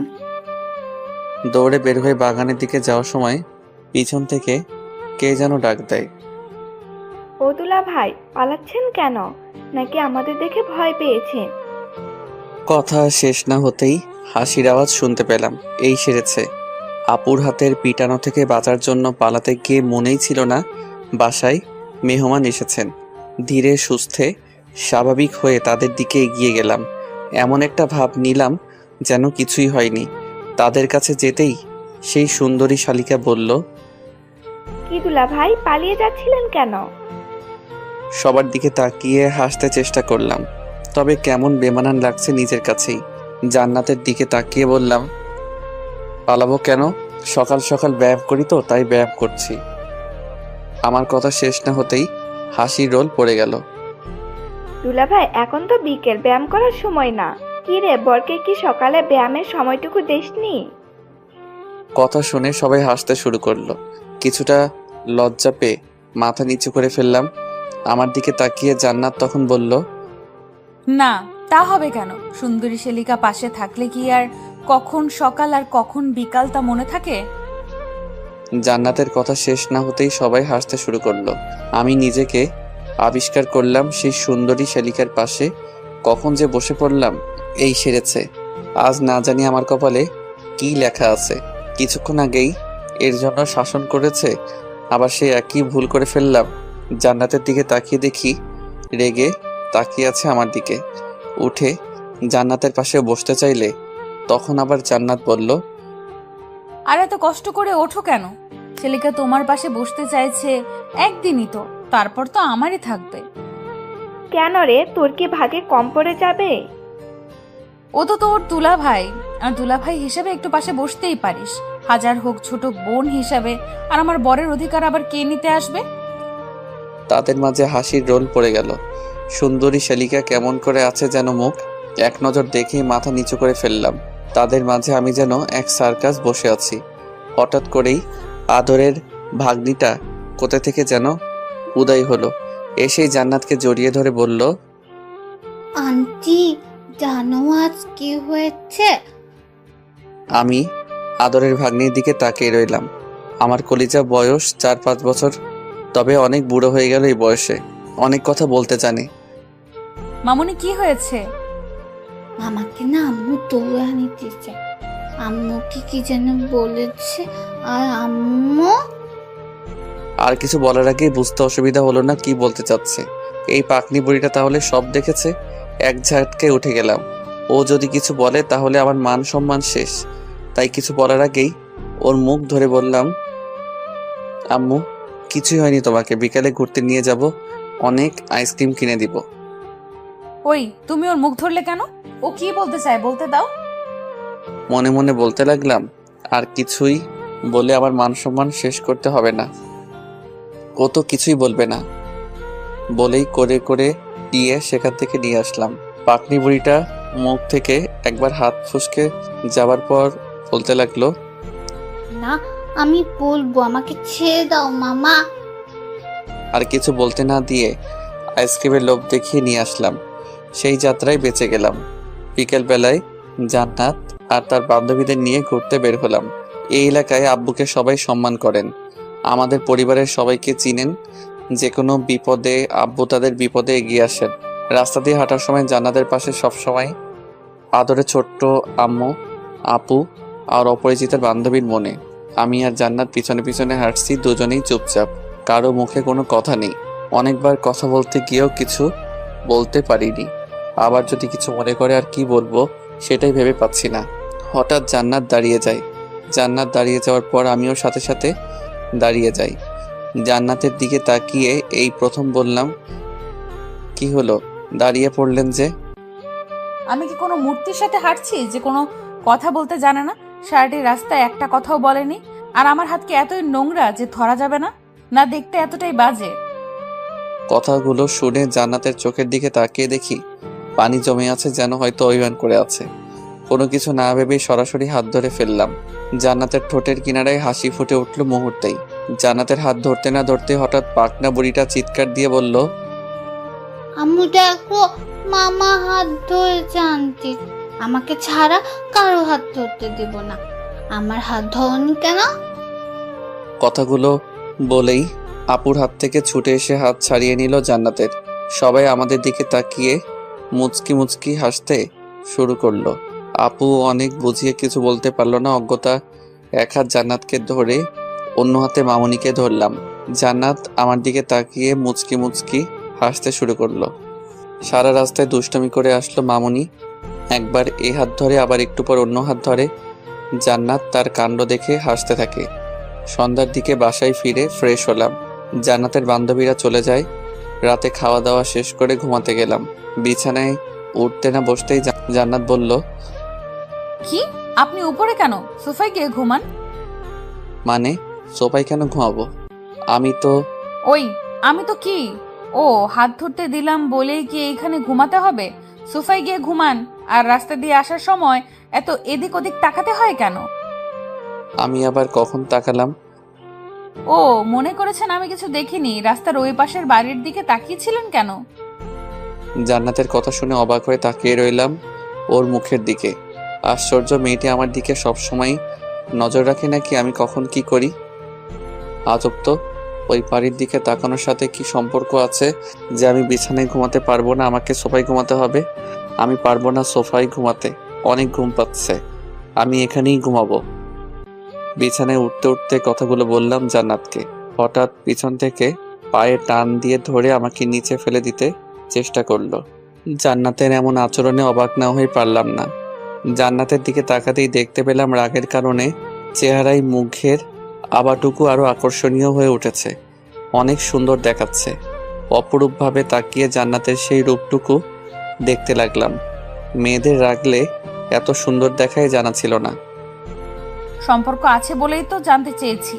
Speaker 1: দৌড়ে বের হয়ে বাগানের দিকে যাওয়ার সময় পিছন থেকে কে যেন ডাক দেয়,
Speaker 8: ও দুলা ভাই, পালাচ্ছেন কেন? নাকি আমাদের দেখে ভয় পেয়েছেন?
Speaker 1: কথা শেষ না হতেই হাসির আওয়াজ শুনতে পেলাম। এই সেরেছে। আপুর হাতের পিটানো থেকে বাঁচার জন্য পালাতে গিয়ে মনেই ছিল না বাসায় মেহমান এসেছেন। ধীরে সুস্থে স্বাভাবিক হয়ে তাদের দিকে এগিয়ে গেলাম। এমন একটা ভাব নিলাম যেন কিছুই হয়নি। তাদের কাছে যেতেই সেই সুন্দরী শালিকা বলল,
Speaker 8: কি দুলা ভাই, পালিয়ে যাচ্ছিলেন কেন?
Speaker 1: সবার দিকে তাকিয়ে হাসতে চেষ্টা করলাম, তবে কেমন বেমানান লাগছে নিজের কাছেই। জান্নাতের দিকে তাকিয়ে বললাম, পালাবো কেন? সকাল সকাল ব্যায়াম করি তো, তাই ব্যায়াম করছি। আমার কথা শেষ না হতেই হাসির রোল পড়ে গেল।
Speaker 8: দুলা ভাই, এখন তো বিকেল, ব্যায়াম করার সময় না। কি রে, বরকে কি সকালে ব্যায়ামের সময়টুকু দেসনি?
Speaker 1: কথা শুনে সবাই হাসতে শুরু করলো। কিছুটা লজ্জা পেয়ে মাথা নিচু করে ফেললাম। আমার দিকে তাকিয়ে জান্নাত তখন বলল,
Speaker 2: না, তা হবে কেন? সুন্দরী শালিকা পাশে থাকলে কি আর কখন সকাল আর কখন বিকাল তা মনে থাকে?
Speaker 1: জান্নাতের কথা শেষ না হতেই সবাই হাসতে শুরু করলো। আমি নিজেকে আবিষ্কার করলাম সেই সুন্দরী শালিকার পাশে। কখন যে বসে পড়লাম। এই সেরেছে। আজ না জানি আমার কপালে কি লেখা আছে। কিছুক্ষণ আগেই এর জন্য শাসন করেছে, আবার সে একই ভুল করে ফেললাম। জান্নাতের দিকে তাকিয়ে দেখি রেগে তাকিয়ে আছে আমার দিকে। উঠে জান্নাতের পাশে বসতে চাইলে তখন আবার জান্নাত বলল,
Speaker 2: আর এত কষ্ট করে ওঠো কেন? শালিকা তোমার পাশে বসতে চাইছে একদিনই তো, তারপর তো আমারই থাকবে।
Speaker 8: কেন রে, তোর কি ভাগে কম পড়ে যাবে?
Speaker 2: ও তো তোর দুলা ভাই, আর দুলা ভাই হিসেবে একটু পাশে বসতেই পারিস। হাজার হোক ছোট বোন হিসাবে, আর আমার বরের অধিকার আবার কে নিতে আসবে?
Speaker 1: তাদের মাঝে হাসির রোল পড়ে গেল। সুন্দরী শালিকা কেমন করে আছে যেন মুখ। এক নজর দেখেই মাথা নিচু করে ফেললাম। তাদের মাঝে আমি যেন এক সার্কাস বসে আছি। হঠাৎ করেই আদরের ভাগ্নিটা কোথা থেকে যেন উদয় হলো। এসেই জান্নাতকে জড়িয়ে ধরে বলল,
Speaker 4: আন্টি, জানো আজ কি হয়েছে?
Speaker 1: আমি আদরের ভাগ্নির দিকে তাকিয়ে রইলাম। আমার কলিজা বয়স 4-5 বছর, তবে অনেক বুড়ো হয়ে গেল এই বয়সে। অনেক কথা বলতে জানে।
Speaker 2: মামুনি, কি হয়েছে?
Speaker 4: আমাকে না আম্মু তুলে আনিতেছে। আম্মুকে কি যেন বলেছে, আর আম্মু
Speaker 1: আর কিছু বলার আগেই বুঝতে অসুবিধা হলো না কি বলতে চাচ্ছে। এই পাকনি বুড়িটা তাহলে সব দেখেছে। এক ঝাটকে উঠে গেলাম। ও যদি কিছু বলে তাহলে আমার মান সম্মান শেষ। তাই কিছু বলার আগেই ওর মুখ ধরে বললাম, আম্মু কিছুই হয়নি, তোমাকে বিকালে ঘুরতে নিয়ে যাব, অনেক আইসক্রিম কিনে দিব।
Speaker 2: ওই, তুমি ওর মুখ ধরলে কেন? ও কি বলতে চায় বলতে দাও।
Speaker 1: মনে মনে বলতে লাগলাম, আর কিছুই বলে আমার মান সম্মান শেষ করতে হবে না। ও তো কিছুই বলবে না বলেই করে করে দিয়ে সেখান থেকে নিয়ে আসলাম। পাকনি বুড়িটা মুখ থেকে একবার হাত ফুসকে যাবার পর বলতে লাগলো,
Speaker 4: না, আমি বলবো, আমাকে ছেড়ে দাও মামা।
Speaker 1: আর কিছু বলতে না দিয়ে আইসক্রিমের লোভ দেখিয়ে নিয়ে আসলাম। সেই যাত্রায় বেঁচে গেলাম। বিকেল বেলায় জান্নাত আর তার বান্ধবীদের নিয়ে ঘুরতে বের হলাম। এই এলাকায় আব্বুকে সবাই সম্মান করেন। আমাদের পরিবারের সবাইকে চিনেন। যে কোনো বিপদে আব্বু তাদের বিপদে এগিয়ে আসেন। রাস্তা দিয়ে হাঁটার সময় জান্নাতের পাশে সবসময় আদরে ছোট্ট আম্মু, আপু আর অপরিচিতের বান্ধবীর মনে। আমি আর জান্নাত পিছনে পিছনে হাঁটছি, দুজনেই চুপচাপ। কারো মুখে কোনো কথা নেই। অনেকবার কথা বলতে গিয়েও কিছু বলতে পারিনি। আবার যদি কিছু মনে করে আর কি বলবো সেটাই ভেবে পাচ্ছি না। হঠাৎ জান্নাত দাঁড়িয়ে যায়। জান্নাত দাঁড়িয়ে যাওয়ার পর আমিও সাথে সাথে দাঁড়িয়ে যাই। জান্নাতের দিকে তাকিয়ে এই প্রথম বললাম, কি হলো, দাঁড়িয়ে পড়লেন যে?
Speaker 2: আমি কি কোনো মূর্তির সাথে হাঁটছি যে কোনো কথা বলতে জানে না? সারাটি রাস্তায় একটা কথাও বলেনি। আর আমার হাত কি এতই নোংরা যে ধরা যাবে না? না দেখতে এতটাই বাজে?
Speaker 1: কথাগুলো শুনে জান্নাতের চোখের দিকে তাকিয়ে দেখি পানি জমে আছে, যেন হয়তো অভিমান করে আছে। কোনো কিছু না ভেবেই সরাসরি হাত ধরে ফেললাম। জান্নাতের ঠোঁটের কিনারায় হাসি ফুটে উঠল মুহূর্তেই। জান্নাতের হাত ধরতে না ধরতে হঠাৎ পাকনা বুড়িটা চিৎকার দিয়ে বলল,
Speaker 4: আম্মু দেখো, মামা হাত ধরেছে আন্টি। আমাকে ছাড়া কারো হাত ধরতে দেব না। আমার হাত ধরনি কেন?
Speaker 1: কথাগুলো বলেই আপুর হাত থেকে ছুটে এসে হাত ছাড়িয়ে নিল জান্নাতের। সবাই আমাদের দিকে তাকিয়ে মুচকি মুচকি হাসতে শুরু করলো। আপু অনেক বুঝিয়ে কিছু বলতে পারলো না। অজ্ঞতা এক হাত জান্নাতকে ধরে অন্য হাতে মামুনিকে ধরলাম। জান্নাত আমার দিকে তাকিয়ে মুচকি মুচকি হাসতে শুরু করলো। সারা রাস্তায় দুষ্টুমি করে আসলো মামুনি। একবার এ হাত ধরে আবার একটু পর অন্য হাত ধরে। জান্নাত তার কাণ্ড দেখে হাসতে থাকে। সন্ধ্যার দিকে বাসায় ফিরে ফ্রেশ হলাম। জান্নাতের বান্ধবীরা চলে যায়। রাতে খাওয়া দাওয়া শেষ করে ঘুমাতে গেলাম। বিছানায় উঠতে না বসতেই জান্নাত বলল,
Speaker 2: কি আপনি উপরে কেন? সোফায় গিয়ে ঘুমান।
Speaker 1: মানে সোফায় কেন ঘুমাবো? আমি তো
Speaker 2: আমি তো কি? ও হাত ধরতে দিলাম বলেই কি এইখানে ঘুমাতে হবে? সোফায় গিয়ে ঘুমান। আর রাস্তা দিয়ে আসার সময় এত এদিক ওদিক তাকাতে হয় কেন?
Speaker 1: আমি আবার কখন তাকালাম?
Speaker 2: ও মনে করেছেন আমি কিছু দেখিনি? রাস্তার ওই পাশের বাড়ির দিকে তাকিয়েছিলেন কেন?
Speaker 1: জান্নাতের কথা শুনে অবাক হয়ে তাকিয়ে রইলাম ওর মুখের দিকে। আশ্চর্য, মেয়েটি আমার দিকে সবসময় নজর রাখে নাকি আমি কখন কি করি? আজব তো, ওই বাড়ির দিকে তাকানোর সাথে কি সম্পর্ক আছে যে আমি বিছানায় ঘুমাতে পারবো না, আমাকে সোফায় ঘুমাতে হবে? আমি পারবো না সোফায় ঘুমাতে, অনেক ঘুম পাচ্ছে, আমি এখানেই ঘুমাবো। বিছানায় উঠতে উঠতে কথাগুলো বললাম জান্নাতকে। হঠাৎ পিছন থেকে পায়ে টান দিয়ে ধরে আমাকে নিচে ফেলে দিতে চেষ্টা করলো। জান্নাতের এমন আচরণে অবাক না হয়ে পারলাম না। জান্নাতের দিকে তাকাতেই দেখতে পেলাম রাগের কারণে চেহারায় মুখের আবাটুকু আরো আকর্ষণীয় হয়ে উঠেছে। অনেক সুন্দর দেখাচ্ছে। অপরূপভাবে তাকিয়ে জান্নাতের সেই রূপটুকু দেখতে লাগলাম। মেয়েদের রাগলে এত সুন্দর দেখায় জানা ছিল না।
Speaker 2: সম্পর্ক আছে বলেই তো জানতে চেয়েছি।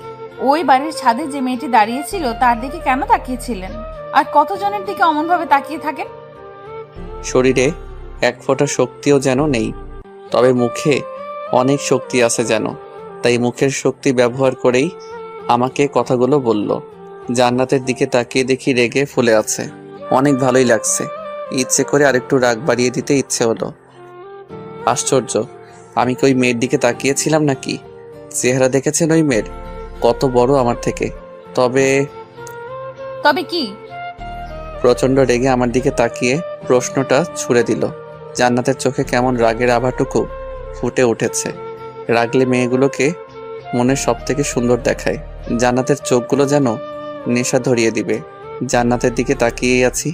Speaker 2: ওই বাড়ির ছাদে যে মেয়েটি দাঁড়িয়েছিল তার দিকে কেন তাকিয়েছিলেন? আর কতজনের দিকে অমনভাবে তাকিয়ে থাকেন?
Speaker 1: শরীরে এক ফোঁটা শক্তিও যেন নেই, তবে মুখে অনেক শক্তি আছে যেন। তাই মুখের শক্তি ব্যবহার করেই আমাকে কথাগুলো বলল। জান্নাতের দিকে তাকিয়ে দেখি রেগে ফুলে আছে। অনেক ভালোই লাগছে। ইচ্ছে করে আরেকটু রাগ বাড়িয়ে দিতে ইচ্ছে হলো। আশ্চর্য, আমি কি ওই মেয়ের দিকে তাকিয়েছিলাম নাকি? চেহারা দেখেছেন ওই মেয়ের? কত বড় আমার থেকে।
Speaker 2: তবে কি?
Speaker 1: প্রচন্ড রেগে আমার দিকে তাকিয়ে প্রশ্নটা ছুড়ে দিল। জান্নাতের চোখে কেমন রাগের আভাটুকু ফুটে উঠেছে। রাগলে মেয়েগুলোকে মনের সব থেকে সুন্দর দেখায়। জান্নাতের চোখগুলো যেন নেশা ধরিয়ে দিবে। জান্নাতের দিকে তাকিয়েই আছি,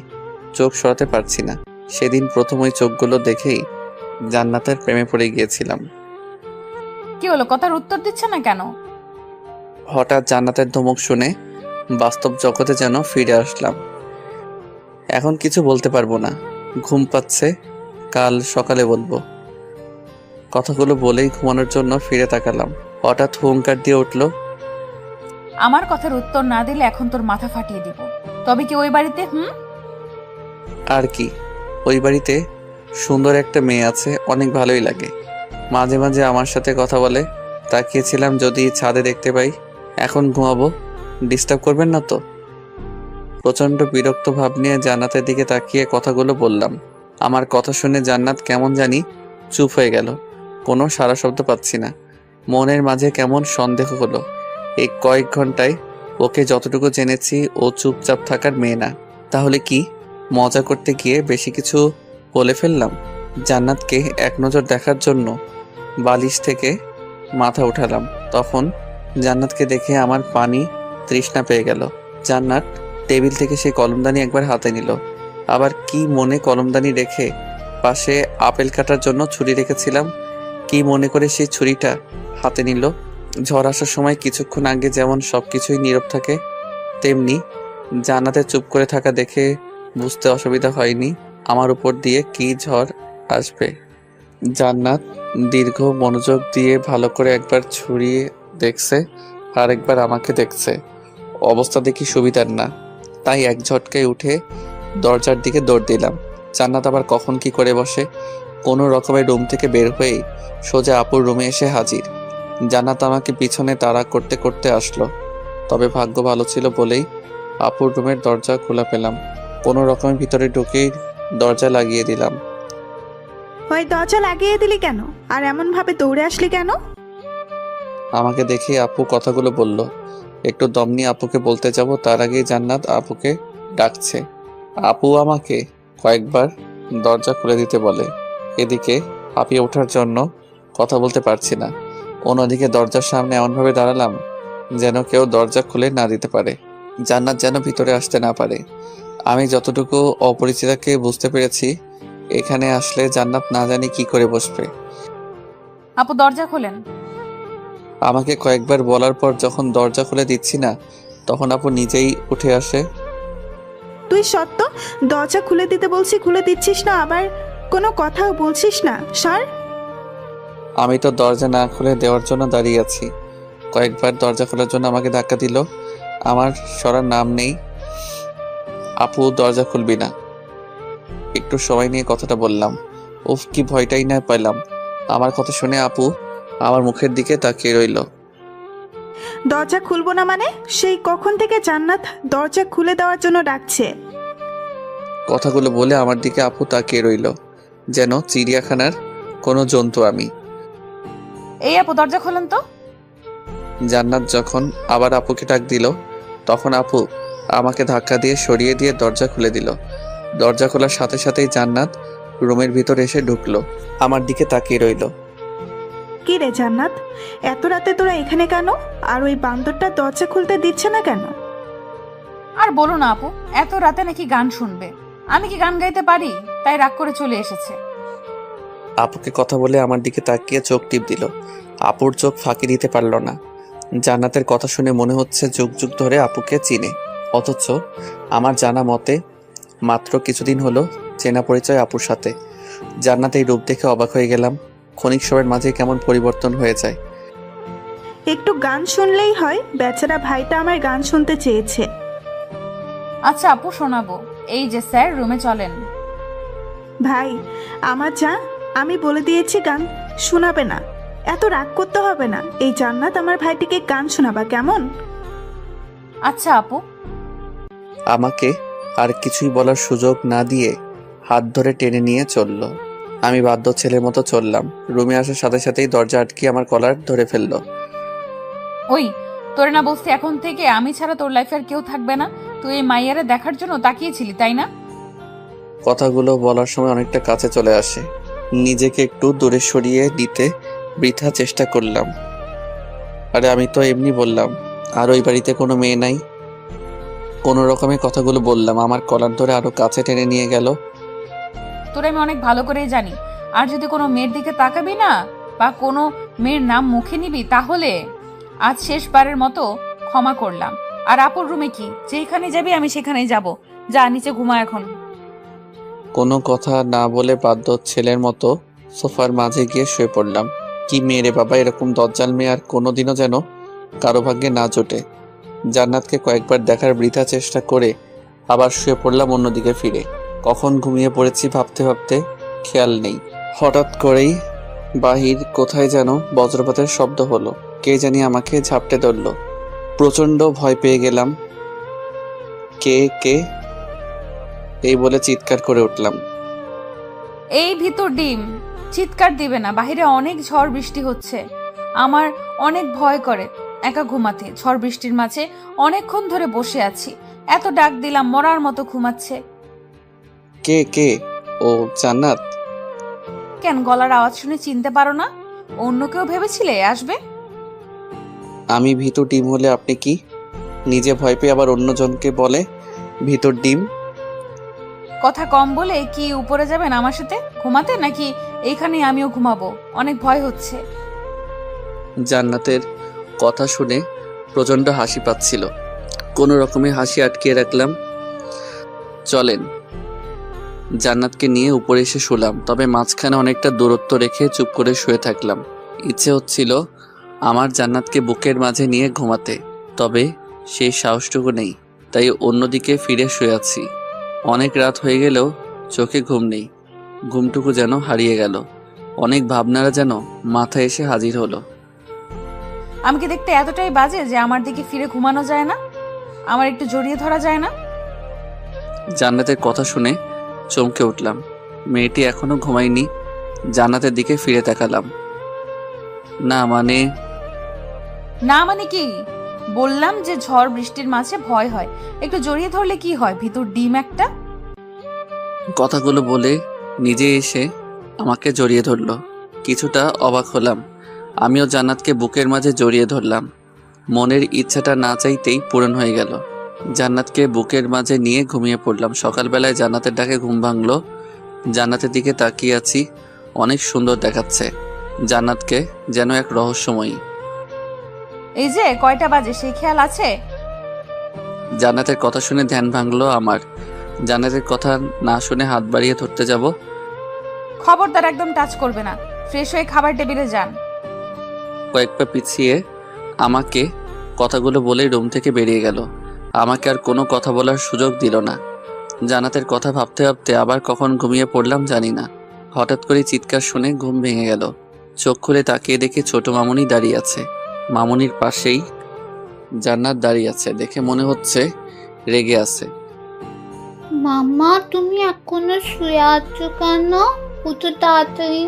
Speaker 1: চোখ সরাতে পারছি না। সেদিন প্রথম ওই চোখগুলো দেখেই জান্নাতের প্রেমে পড়ে গিয়েছিলাম।
Speaker 2: কি হলো, কথার উত্তর দিচ্ছে না কেন?
Speaker 1: হঠাৎ জান্নাতের ধমক শুনে বাস্তব জগতে যেন ফিরে আসলাম। এখন কিছু বলতে পারবো না, ঘুম পাচ্ছে, কাল সকালে বলবো। কথাগুলো বলেই ঘুমানোর জন্য ফিরে তাকালাম। হঠাৎ হুঙ্কার দিয়ে উঠল,
Speaker 2: আমার কথার উত্তর না দিলে এখন তোর মাথা ফাটিয়ে দিব। তবে কি ওই বাড়িতে
Speaker 1: আর কি, ওই বাড়িতে সুন্দর একটা মেয়ে আছে, অনেক ভালোই লাগে। মাঝে মাঝে আমার সাথে কথা বলে। তাকিয়েছিলাম যদি ছাদে দেখতে পাই। এখন ঘুমাবো, ডিস্টার্ব করবেন না তো? প্রচন্ড বিরক্ত ভাব নিয়ে জান্নাতের দিকে তাকিয়ে কথাগুলো বললাম। আমার কথা শুনে জান্নাত কেমন জানি চুপ হয়ে গেল। কোনো সারা শব্দ পাচ্ছি না। মনের মাঝে কেমন সন্দেহ হলো। এই কয়েক ঘন্টায় ওকে যতটুকু জেনেছি ও চুপচাপ থাকার মেয়ে না। তাহলে কি মজা করতে গিয়ে বেশি কিছু বলে ফেললাম? জান্নাতকে এক নজর দেখার জন্য বালিশ থেকে মাথা উঠালাম। তখন জান্নাতকে দেখে আমার পানি তৃষ্ণা পেয়ে গেল। জান্নাত টেবিল থেকে সেই কলমদানি একবার হাতে নিল। আবার কি মনে কলমদানি রেখে পাশে আপেল কাটার জন্য ছুরি রেখেছিলাম, কি মনে করে সেই ছুরিটা হাতে নিল। ঝড় আসার সময় কিছুক্ষণ আগে যেমন সবকিছুই নীরব থাকে, তেমনি জান্নাতের চুপ করে থাকা দেখে বুঝতে অসুবিধা হয়নি আমার উপর দিয়ে কি ঝড় আসবে। জান্নাত দীর্ঘ মনোযোগ দিয়ে ভালো করে একবার ছুরি দেখছে আর একবার আমাকে দেখছে। অবস্থা দেখি সুবিধার না, তাই এক ঝটকায় উঠে দরজার দিকে দৌড় দিলাম। জান্নাত আবার কখন কি করে বসে। কোনো রকমের রুম থেকে বের হয়ে সোজা আপুর রুমে এসে হাজির। জান্নাত আমাকে পিছনে তাড়া করতে করতে আসলো। তবে ভাগ্য ভালো ছিল বলেই আপুর রুমের দরজা খোলা পেলাম। কোনো রকমে ভিতরে ঢুকেই দরজা লাগিয়ে দিলাম।
Speaker 5: ওই দরজা লাগিয়ে দিলি কেন? আর এমন ভাবে দৌড়ে আসলি কেন?
Speaker 1: আমাকে দেখে আপু কথাগুলো বলল। একটু দম নিয়ে আপুকে বলতে যাব, তার আগেই জান্নাত আপুকে ডাকছে। আপু আমাকে কয়েকবার দরজা খুলে দিতে বলে। এদিকে হাঁপিয়ে ওঠার জন্য কথা বলতে পারছি না। অন্যদিকে দরজার সামনে এমনভাবে দাঁড়ালাম যেন কেউ দরজা খুলে না দিতে পারে, জান্নাত যেন ভিতরে আসতে না পারে। আমি যতটুকু অপরিচিতাকে বুঝতে পেরেছি, এখানে আসলে জান্নাত না জানি কি করে বসবে।
Speaker 2: আপু দরজা খোলেন।
Speaker 1: আমাকে কয়েকবার বলার পর যখন দরজা খুলে দিচ্ছি না, তখন আপু নিজেই উঠে আসে।
Speaker 5: তুই সত্য দরজা খুলে দিতে বলছি খুলে দিচ্ছিস না, আবার কোনো কথাও বলছিস না। সর।
Speaker 1: আমি তো দরজা না খুলে দেওয়ার জন্য দাঁড়িয়ে আছি। কয়েকবার দরজা খোলার জন্য আমাকে ধাক্কা দিল, আমার সরার নাম নেই। আপু দরজা খুলবি না? একটু সময় নিয়ে কথাটা বললাম। উফ, কি ভয়টাই না পেলাম। আমার কথা শুনে আপু আমার মুখের দিকে তাকিয়ে রইল।
Speaker 5: দরজা খুলবো না মানে? সেই কখন থেকে জান্নাত দরজা খুলে দেওয়ার জন্য ডাকছে।
Speaker 1: কথাগুলো বলে আমার দিকে আপু তাকিয়ে রইল, যেন চিড়িয়াখানার কোনো জন্তু আমি।
Speaker 2: এই আপু দরজা খোলেন তো।
Speaker 1: জান্নাত যখন আবার আপুকে ডাক দিল, তখন আপু আমাকে ধাক্কা দিয়ে সরিয়ে দিয়ে দরজা খুলে দিল। দরজা খোলার সাথে সাথেই জান্নাত রুমের ভিতর এসে ঢুকলো, আমার দিকে তাকিয়ে রইল।
Speaker 5: কি রে জান্নাত, এত রাতে তোরা এখানে কেন? আর ওই বান্দরটা দরজা খুলতে দিচ্ছে না কেন?
Speaker 2: আর বলো না আপু, এত রাতে নাকি গান শুনবে। আমি কি গান গাইতে পারি? তাই রাগ করে চলে এসেছে।
Speaker 1: আপুকে কথা বলে আমার দিকে তাকিয়ে চোখ টিপ দিল। আপুর চোখ ফাঁকি দিতে পারল না। জান্নাতের কথা শুনে মনে হচ্ছে যুগ যুগ ধরে আপুকে চিনে, অথচ আমার জানা মতে মাত্র কিছুদিন হলো চেনা পরিচয় আপুর সাথে। জান্নাত এই রূপ দেখে অবাক হয়ে গেলাম। ক্ষণিক সময়ের মাঝে কেমন পরিবর্তন হয়ে যায়।
Speaker 5: একটু গান শুনলেই হয়, বেচারা ভাইটা আমার গান শুনতে চেয়েছে।
Speaker 2: আচ্ছা আপু শোনাবো। এই যে স্যার, রুমে চলেন।
Speaker 5: ভাই আমার যা, আমি বলে দিয়েছি গান শোনাবে না। এত রাগ করতে হবে না। এই জান্নাত আমার ভাইটিকে গান শোনাবা কেমন?
Speaker 2: আচ্ছা আপু।
Speaker 1: আমাকে আর কিছুই বলার সুযোগ না দিয়ে হাত ধরে টেনে নিয়ে চলল। আমি বাধ্য ছেলের মতো চললাম। রুমে আসার সাথে সাথেই দরজা আটকিয়ে আমার কলার ধরে ফেললো।
Speaker 2: ওই, তোরে না বলছি এখন থেকে আমি ছাড়া তোর লাইফে আর কেউ থাকবে না? তুই এই মাইয়ারে দেখার জন্য তাকিয়েছিলি, তাই না?
Speaker 1: কথাগুলো বলার সময় অনেকটা কাছে চলে আসে। নিজেকে একটু দূরে সরিয়ে দিতে বৃথা চেষ্টা করলাম। আরে আমি তো এমনি বললাম, আর ওই বাড়িতে কোনো মেয়ে নাই। কোনো রকমের কথাগুলো বললাম। আমার কলার ধরে আরো কাছে টেনে নিয়ে গেল।
Speaker 2: তোরে আমি অনেক ভালো করেই জানি। আর যদি কোনো মেয়ের দিকে তাকাবি না বা কোনো মেয়ের নাম মুখে নিবি, তাহলে আজ শেষবারের মতো ক্ষমা করলাম। আর আপুর রুমে কি, যেখানে যাবি আমি সেখানেই যাব। যা নিচে ঘুমা এখন।
Speaker 1: কোনো কথা না বলে বাধ্য ছেলের মতো সোফার মাঝে গিয়ে শুয়ে পড়লাম। কি মেয়ে রে বাবা, এরকম দজ্জাল মেয়ে আর কোনোদিনও যেন কারো ভাগ্যে না জোটে। জান্নাতকে কয়েকবার দেখার বৃথা চেষ্টা করে আবার শুয়ে পড়লাম অন্যদিকে ফিরে। কখন ঘুমিয়ে পড়েছি ভাবতে ভাবতে খেয়াল নেই। হঠাৎ করেই বাহির কোথায় যেন বজ্রপাতের শব্দ হলো। কে জানি আমাকে ঝাপটে ধরল। প্রচন্ড ভয় পেয়ে গেলাম। কে কে এই বলে চিৎকার করে উঠলাম।
Speaker 2: এই ভিতর ডিম। চিৎকার দিবে না, বাহিরে অনেক ঝড় বৃষ্টি হচ্ছে। আমার অনেক ভয় করে একা ঘুমাতে। ঝড় বৃষ্টির মাঝে অনেকক্ষণ ধরে বসে আছি, এত ডাক দিলাম মরার মতো ঘুমাচ্ছে।
Speaker 1: কে কে? ও জান্নাত।
Speaker 2: কেন গলার আওয়াজ শুনে চিনতে পারো না? অন্য কেউ ভেবেছিলে আসবে?
Speaker 1: আমি ভীতু ডিম হলে আপনি কি নিজে ভয় পেয়ে আবার অন্যজনকে বলে ভিতর ডিম?
Speaker 2: কথা কম বলে কি উপরে যাবেন আমার সাথে ঘুমাতে, নাকি এইখানে আমিও ঘুমাবো? অনেক ভয় হচ্ছে।
Speaker 1: জান্নাতের কথা শুনে প্রচন্ড হাসি পাচ্ছিল। কোনো রকমে হাসি আটকিয়ে রাখলাম। চলেন। জান্নাতকে নিয়ে উপরে এসে শুলাম, তবে মাঝখানে অনেকটা দূরত্ব রেখে চুপ করে শুয়ে থাকলাম। ইচ্ছে হচ্ছিল আমার জান্নাতকে বুকের মাঝে নিয়ে ঘুমাতে, তবে সেই সাহসটুকু নেই। তাই অন্যদিকে ফিরে শুয়ে আছি। অনেক রাত হয়ে গেলেও চোখে ঘুম নেই। ঘুমটুকু যেন হারিয়ে গেল। অনেক ভাবনারা যেন মাথায় এসে হাজির হলো।
Speaker 2: আমি কি দেখতে এতটাই বাজে যে আমার দিকে ফিরে ঘুমানো যায় না? আমার একটু জড়িয়ে ধরা যায় না?
Speaker 1: জান্নাতের কথা শুনে চমকে উঠলাম। মেয়েটি এখনো ঘুমায়নি। জান্নাতের দিকে ফিরে তাকালাম। না মানে
Speaker 2: না মানে কি? বললাম যে ঝড় বৃষ্টির মাঝে ভয় হয়, একটু জড়িয়ে ধরলে কি হয়, ভিতর ডিম একটা।
Speaker 1: কথাগুলো বলে নিজে এসে আমাকে জড়িয়ে ধরলো। কিছুটা অবাক হলাম। আমিও জান্নাতকে বুকের মাঝে জড়িয়ে ধরলাম। মনের ইচ্ছাটা না চাইতেই পূরণ হয়ে গেল। জান্নাতকে বুকের মাঝে নিয়ে ঘুমিয়ে পড়লাম। সকালবেলায় জান্নাতের ডাকে ঘুম ভাঙলো। জান্নাতের দিকে তাকিয়ে আছি, অনেক সুন্দর দেখাচ্ছে জান্নাতকে, যেন এক রহস্যময়ী।
Speaker 2: এই যে কয়টা বাজে সেই খেয়াল আছে?
Speaker 1: জান্নাতের কথা শুনে ধ্যান ভাঙলো আমার। জান্নাতের কথা না শুনে হাত বাড়িয়ে ধরতে যাব,
Speaker 2: খবরদার একদম টাচ করবে না। ফ্রেশ হয়ে খাবার টেবিলে যান।
Speaker 1: কয়েক পা পিছিয়ে আমাকে কথাগুলো বলেই রুম থেকে বেরিয়ে গেল। আমাকে আর কোনো কথা বলার সুযোগ দিল না। জান্নাতের কথা ভাবতে ভাবতে আবার কখন ঘুমিয়ে পড়লাম জানি না। হঠাৎ করে চিৎকার শুনে ঘুম ভেঙে গেল। চোখ খুলে তাকিয়ে দেখে ছোট মামুনি দাঁড়িয়ে আছে। মামুনির পাশেই জান্নাত দাঁড়িয়ে আছে, দেখে মনে হচ্ছে রেগে আছে।
Speaker 4: মামা তুমি এখনো শুয়ে আছো কেন? উঠো তাড়াতাড়ি।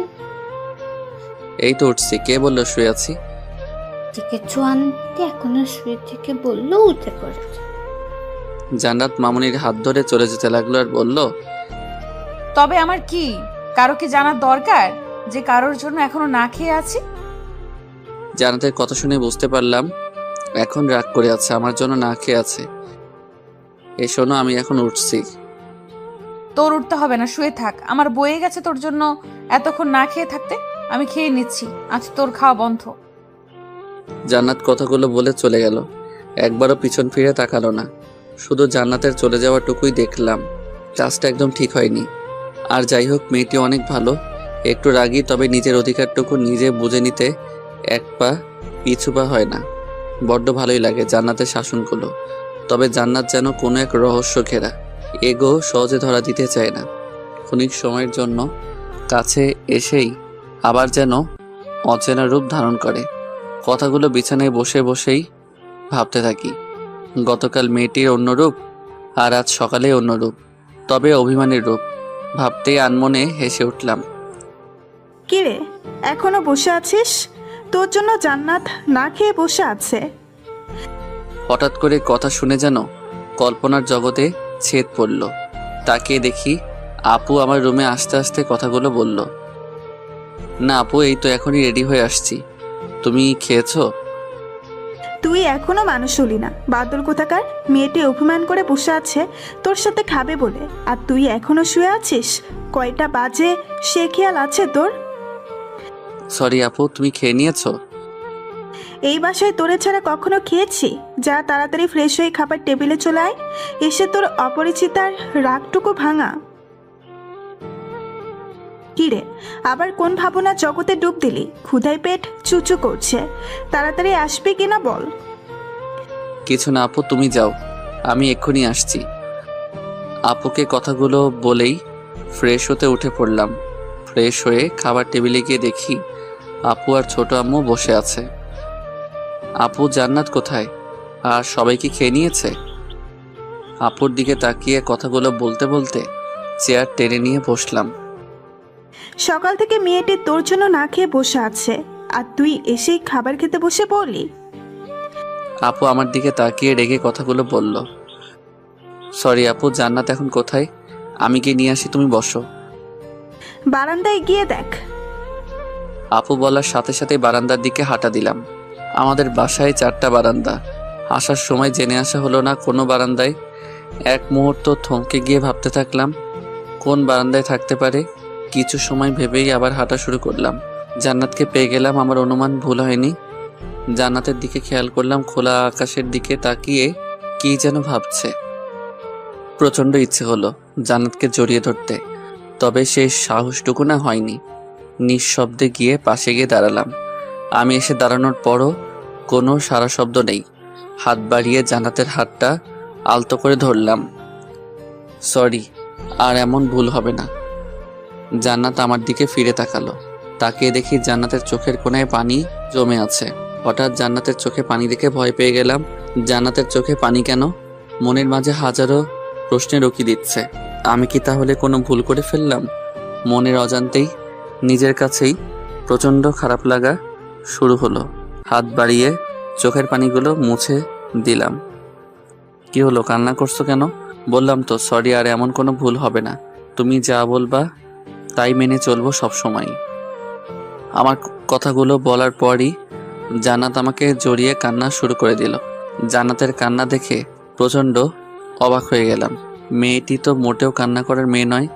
Speaker 1: এই তো উঠছি। কে বললো শুয়ে আছি?
Speaker 4: কিছু আনতে এখনো শুয়ে থেকে বললো উঠে পড়েছে।
Speaker 1: জান্নাত মামুনির হাত ধরে চলে যেতে লাগলো আর বলল,
Speaker 2: তবে আমার কি, কারো কি জানার দরকার যে কারোর জন্য এখনো না খেয়ে আছি?
Speaker 1: জান্নাতের কথা শুনে বুঝতে পারলাম এখন রাগ করে আছে, আমার জন্য না খেয়ে আছে। এই শোনো, আমি এখন উঠছি।
Speaker 2: তোর উঠতে হবে না, শুয়ে থাক। আমার বয়ে গেছে তোর জন্য এতক্ষণ না খেয়ে থাকতে। আমি খেয়ে নিচ্ছি, আজ তোর খাওয়া বন্ধ।
Speaker 1: জান্নাত কথাগুলো বলে চলে গেল। একবারও পিছন ফিরে তাকালো না। শুধু জান্নাতের চলে যাওয়াটুকুই দেখলাম। কাজটা একদম ঠিক হয়নি। আর যাই হোক, মেয়েটি অনেক ভালো, একটু রাগী, তবে নিজের অধিকারটুকু নিজে বুঝে নিতে এক পা পিছু পা হয় না। বড্ড ভালোই লাগে জান্নাতের শাসনগুলো। তবে জান্নাত যেন কোনো এক রহস্য ঘেরা, এগো সহজে ধরা দিতে চায় না। ক্ষণিক সময়ের জন্য কাছে এসেই আবার যেন অচেনা রূপ ধারণ করে। কথাগুলো বিছানায় বসে বসেই ভাবতে থাকি। গতকাল মেয়েটির অন্য রূপ, আর আজ সকালে অন্য রূপ, তবে অভিমানের রূপ। ভাবতেই আনমনে হেসে উঠলাম।
Speaker 5: কিরে, এখনো বসে আছিস? তোর জন্য জান্নাত না খেয়ে বসে আছে।
Speaker 1: হঠাৎ করে কথা শুনে যেন কল্পনার জগতে ছেদ পড়ল। তাকিয়ে দেখি আপু আমার রুমে আস্তে আস্তে কথাগুলো বলল। না আপু, এই তো এখনই রেডি হয়ে আসছি। তুমি খেয়েছো?
Speaker 5: তুই এখনো মানুষ হলি না, বাদল কোথাকার। মেয়েটি অভিমান করে বসে আছে তোর সাথে খাবে বলে, আর তুই এখনো শুয়ে আছিস। কয়টা বাজে সে খেয়াল আছে তোর?
Speaker 1: সরি আপু, তুমি খেয়ে নিয়েছো?
Speaker 5: এই বাসায় তোরে ছাড়া কখনো খেয়েছি? যা তাড়াতাড়ি ফ্রেশ হয়ে খাবার টেবিলে চলে আয়। এসে তোর অপরিচিতার রাগটুকু ভাঙা। কিরে, আবার কোন ভাবনা জগতে ডুব দিলি? ক্ষুধায় পেট চুচু করছে, তাড়াতাড়ি আসবি কিনা বল।
Speaker 1: কিছু না আপু, তুমি যাও, আমি এক্ষুনি আসছি। আপুকে কথাগুলো বলেই ফ্রেশ হতে উঠে পড়লাম। ফ্রেশ হয়ে খাবার টেবিলে গিয়ে দেখি আপু আর ছোট আম্মু বসে আছে। আপু, জান্নাত কোথায়? আর সবাই কি খেয়ে নিয়েছে? আপুর দিকে তাকিয়ে কথাগুলো বলতে বলতে চেয়ার টেনে নিয়ে বসলাম।
Speaker 5: সকাল থেকে মেয়েটি তোর জন্য না খেয়ে বসে আছে, আর তুই এসেই খাবার খেতে বসে পড়লি।
Speaker 1: আপু আমার দিকে তাকিয়ে রেগে কথাগুলো বলল। সরি আপু, জান্নাত এখন কোথায়? আমি গিয়ে নিয়ে আসি, তুমি বসো।
Speaker 5: বারান্দায় গিয়ে দেখ।
Speaker 1: আপু বলার সাথে সাথে বারান্দার দিকে হাঁটা দিলাম। আমাদের বাসায় 4টা বারান্দা। আসার সময় জেনে আসা হলো না কোনো বারান্দায়। এক মুহূর্ত থমকে গিয়ে ভাবতে থাকলাম কোন বারান্দায় থাকতে পারে। কিছু সময় ভেবেই আবার হাঁটা শুরু করলাম। জান্নাতকে পেয়ে গেলাম, আমার অনুমান ভুল হয়নি। জান্নাতের দিকে খেয়াল করলাম, খোলা আকাশের দিকে তাকিয়ে কি যেন ভাবছে। প্রচণ্ড ইচ্ছে হলো জান্নাতকে জড়িয়ে ধরতে, তবে সেই সাহসটুকু না হয়নি। নিঃশব্দে গিয়ে পাশে গিয়ে দাঁড়ালাম। আমি এসে দাঁড়ানোর পরও কোনো সারা শব্দ নেই। হাত বাড়িয়ে জান্নাতের হাতটা আলতো করে ধরলাম। সরি, আর এমন ভুল হবে না। জান্নাত আমার দিকে ফিরে তাকালো। তাকিয়ে দেখি জান্নাতের চোখের কোণায় পানি জমে আছে। হঠাৎ জান্নাতের চোখে পানি দেখে ভয় পেয়ে গেলাম। জান্নাতের চোখে পানি কেন? মনের মাঝে হাজারো প্রশ্নের উকি দিচ্ছে। আমি কি তাহলে কোনো ভুল করে ফেললাম? মনের অজান্তেই নিজের কাছেই প্রচণ্ড খারাপ লাগা শুরু হলো। হাত বাড়িয়ে চোখের পানিগুলো মুছে দিলাম। কি হলো, কান্না করছো কেন? বললাম তো সরি, আর এমন কোনো ভুল হবে না। তুমি যা বলবা তাই মেনে চলবো সব সময়। আমার কথাগুলো বলার পরই জান্নাত আমাকে জড়িয়ে কান্না শুরু করে দিল। জান্নাতের কান্না দেখে প্রচণ্ড অবাক হয়ে গেলাম। মেয়েটি তো মোটেও কান্না করার মেয়ে নয়।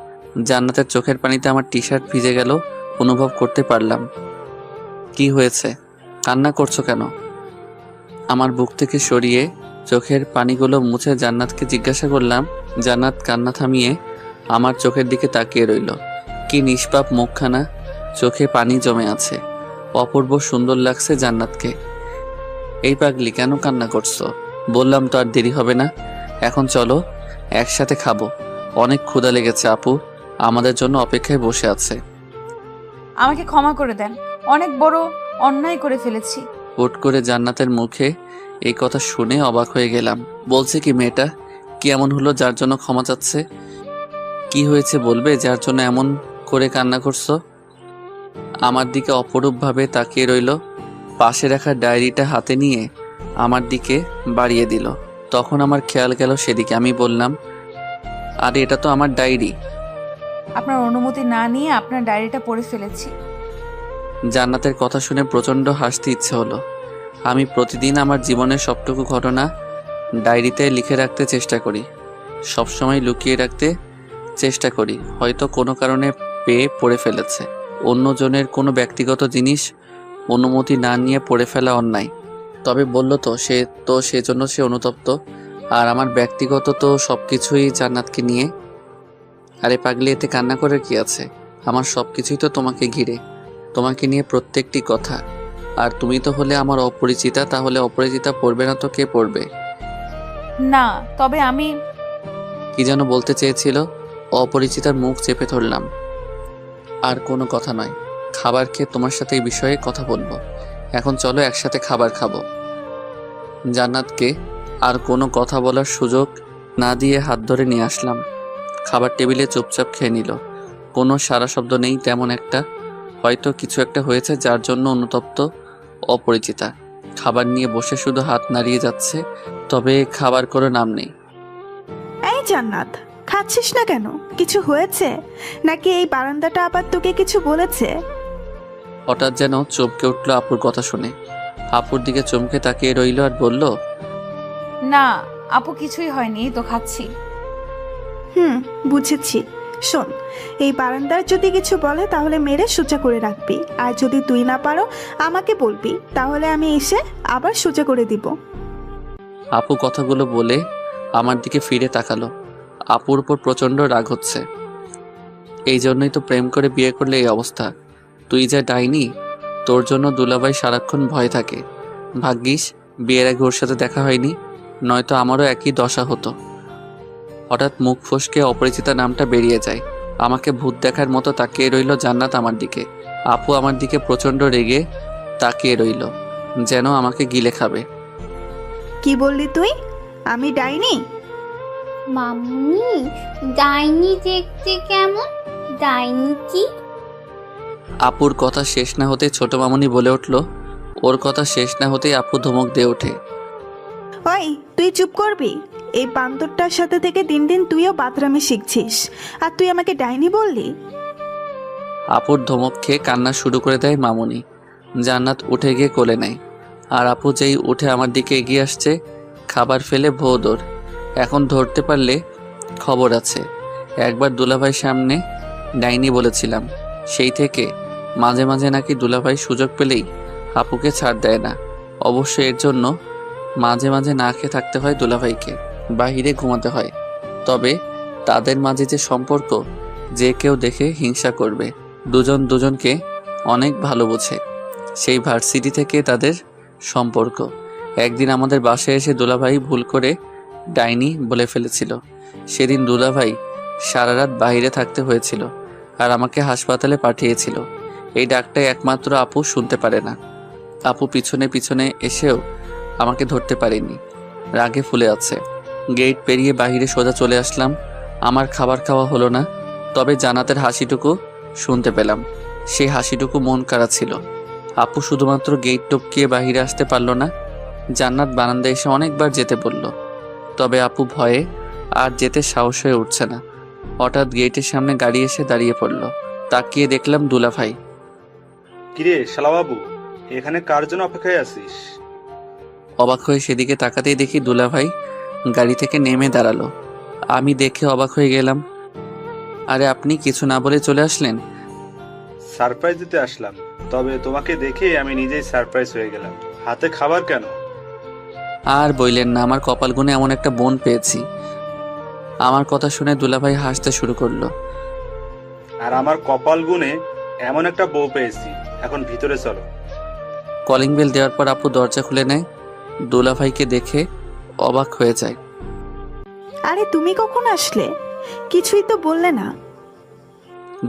Speaker 1: জান্নাতের চোখের পানিতে আমার টি শার্ট ভিজে গেল অনুভব করতে পারলাম। কি হয়েছে, কান্না করছো কেন? আমার বুক থেকে সরিয়ে চোখের পানিগুলো মুছে জান্নাতকে জিজ্ঞাসা করলাম। জান্নাত কান্না থামিয়ে আমার চোখের দিকে তাকিয়ে রইল। কি নিষ্পাপ মুখখানা, চোখে পানি জমে আছে। অপূর্ব সুন্দর লাগছে জান্নাতকে। এই পাগলি, কেন কান্না করছো? বললাম তো আর দেরি হবে না, এখন চলো একসাথে খাবো। অনেক ক্ষুধা লেগেছে, আপু আমাদের জন্য অপেক্ষায় বসে আছে।
Speaker 2: আমাকে ক্ষমা করে দেন, অনেক বড় অন্যায় করে ফেলেছি।
Speaker 1: হুট করে জান্নাতের মুখে এই কথা শুনে অবাক হয়ে গেলাম। বলছে কি মেয়েটা? কি এমন হলো যার জন্য ক্ষমা চাচ্ছে? কি হয়েছে বলবে যার জন্য এমন করে কান্না করছো? আমার দিকে অপরূপভাবে তাকিয়ে রইল। পাশে রাখা ডায়েরিটা হাতে নিয়ে আমার দিকে বাড়িয়ে দিল। তখন আমার খেয়াল গেল সেদিকে। আমি বললাম, আরে এটা তো আমার ডায়েরি।
Speaker 2: আপনার অনুমতি না নিয়ে আপনার ডায়েরিটা পড়ে ফেলেছি।
Speaker 1: জান্নাতের কথা শুনে প্রচণ্ড হাসতে ইচ্ছে হলো। আমি প্রতিদিন আমার জীবনের সবটুকু ঘটনা ডায়েরিতে লিখে রাখতে চেষ্টা করি, সবসময় লুকিয়ে রাখতে চেষ্টা করি। হয়তো কোনো কারণে পেয়ে পড়ে ফেলেছে। অন্যজনের কোনো ব্যক্তিগত জিনিস অনুমতি না নিয়ে পড়ে ফেলা অন্যায়। তবে বলল তো সেজন্য সে অনুতপ্ত। আর আমার ব্যক্তিগত তো সব কিছুই জান্নাতকে নিয়ে। আরে পাগলি, এতে কান্না করে কি আছে? আমার সব কিছুই তো তোমাকে ঘিরে, তোমাকে নিয়ে প্রত্যেকটি কথা। আর তুমি তো হলে আমার অপরিচিতা, তাহলে অপরিচিতা পড়বে না তো কে পড়বে?
Speaker 2: না, তবে আমি
Speaker 1: কি যেন বলতে চেয়েছিল। অপরিচিতার মুখ চেপে ধরলাম। আর কোনো কথা নয়, খাবার খেয়ে তোমার সাথে এই বিষয়ে কথা বলবো। এখন চলো একসাথে খাবার খাবো। জান্নাতকে আর কোনো কথা বলার সুযোগ না দিয়ে হাত ধরে নিয়ে আসলাম। খাবার টেবিলে চুপচাপ খেয়ে নিল। কোনো সারা শব্দ নেই তেমন একটা। হয়তো কিছু একটা হয়েছে যার জন্য অনুতপ্ত অপরিচিতা। খাবার নিয়ে বসে শুধু হাত নাড়িয়ে যাচ্ছে, তবে খাবার কোনো নাম নেই।
Speaker 5: এই জান্নাত, খাচ্ছিস না কেন? কিছু হয়েছে নাকি এই বারান্দাটা আবার তোকে কিছু বলেছে?
Speaker 1: হঠাৎ যেন চমকে উঠল আপুর কথা শুনে। আপুর দিকে চমকে তাকিয়ে রইল আর বলল,
Speaker 2: না আপু, কিছুই হয়নি, এই তো খাচ্ছি।
Speaker 5: বুঝেছি। শোন, এই বারান্দার যদি কিছু বলে তাহলে মেরে সোজা করে রাখবি, আর যদি তুই না পারো আমাকে বলবি, তাহলে আমি এসে আবার সোজা করে দিব।
Speaker 1: আপু কথাগুলো বলে আমার দিকে ফিরে তাকালো। আপুর উপর প্রচণ্ড রাগ হচ্ছে। এই জন্যই তো প্রেম করে বিয়ে করলে এই অবস্থা। তুই যা ডাইনি, তোর জন্য দুলাভাই সারাক্ষণ ভয় থাকে। ভাগ্যিস বিয়ের আগে ওর সাথে দেখা হয়নি, নয়তো আমারও একই দশা হতো। হঠাৎ মুখ ফসকে অপরিচিতা নামটা বেরিয়ে যায়। আমাকে ভূত দেখার মতো তাকিয়ে রইল জান্নাত আমার দিকে। আপু আমার দিকে প্রচণ্ড রেগে তাকিয়ে রইল, যেন আমাকে গিলে খাবে।
Speaker 5: কি বললি তুই? আমি ডাইনি?
Speaker 4: মামুনি, ডাইনি দেখতে কেমন? ডাইনি কি?
Speaker 1: আপুর কথা শেষ না হতে ছোট মামুনি বলে উঠল। ওর কথা শেষ না হতেই আপু ধমক দিয়ে ওঠে।
Speaker 5: ওই, তুই চুপ করবি? এই বান্দরটার সাথে থেকে দিন দিন তুইও বাতরামি শিখছিস, আর তুই আমাকে ডাইনি বললি?
Speaker 1: আপুর ধমক খেয়ে কান্না শুরু করে দেয় মামুনি। জান্নাত উঠে গিয়ে কোলে নেয়। আর আপু যেই উঠে আমার দিকে এগিয়ে আসছে, খাবার ফেলে ভো দৌড়। এখন ধরতে পারলে খবর আছে। একবার দুলাভাই সামনে ডাইনি বলেছিলাম, সেই থেকে মাঝে মাঝে নাকি দুলাভাই সুযোগ পেলেই আপুকে ছাড় দেয় না। অবশ্য এর জন্য মাঝে মাঝে না খেয়ে থাকতে হয় দুলাভাইকে, বাহিরে ঘুমাতে হয়। তবে তাদের মাঝে যে সম্পর্ক, যে কেউ দেখে হিংসা করবে। দুজন দুজনকে অনেক ভালো বোঝে। সেই ভার্সিটি থেকে তাদের সম্পর্ক। একদিন আমাদের বাসায় এসে দুলাভাই ভুল করে ডাইনি বলে ফেলেছিল। সেদিন দুলাভাই সারা রাত বাইরে থাকতে হয়েছিল আর আমাকে হাসপাতালে পাঠিয়েছিল। এই ডাকটাই একমাত্র আপু শুনতে পারে না। আপু পিছনে পিছনে এসেও আমাকে ধরতে পারেনি, রাগে ফুলে আছে। গেট পেরিয়ে বাইরে সোজা চলে আসলাম। আমার খাবার খাওয়া হলো না, তবে জান্নাতের হাসিটুকু শুনতে পেলাম। সেই হাসিটুকু মন কাড়া ছিল। আপু শুধুমাত্র গেট টপকিয়ে বাইরে আসতে পারল না, জান্নাত বারান্দায় এসে অনেকবার যেতে বলল, তবে আপু ভয়ে আর যেতে সাহস হয়ে উঠছে না। হঠাৎ গেটের সামনে গাড়ি এসে দাঁড়িয়ে পড়ল। তাকিয়ে দেখলাম দুলাভাই।
Speaker 9: কিরে শালাবাবু, এখানে কার জন্য অপেক্ষায় আছিস?
Speaker 1: অবাক হয়ে সেদিকে তাকাতেই দেখি দুলাভাই গাড়ি থেকে নেমে দাঁড়ালো। আমি দেখে অবাক হয়ে গেলাম। আরে আপনি কিছু না বলে চলে আসলেন?
Speaker 9: সারপ্রাইজ দিতে আসলাম, তবে তোমাকে দেখে আমি নিজেই সারপ্রাইজ হয়ে গেলাম। হাতে খাবার কেন?
Speaker 1: আর বইলেন না, আমার কপাল গুনে এমন একটা বোন পেয়েছি। আমার কথা শুনে দুলাভাই হাসতে শুরু করলো।
Speaker 9: আর আমার কপাল গুনে এমন একটা বউ পেয়েছি। এখন ভিতরে চলো।
Speaker 1: কলিং বেল দেওয়ার পর আপু দরজা খুলে নেয়। দুলাভাইকে দেখে অবাক হয়ে যায়।
Speaker 5: আরে তুমি কখন আসলে? কিছুই তো বললে না।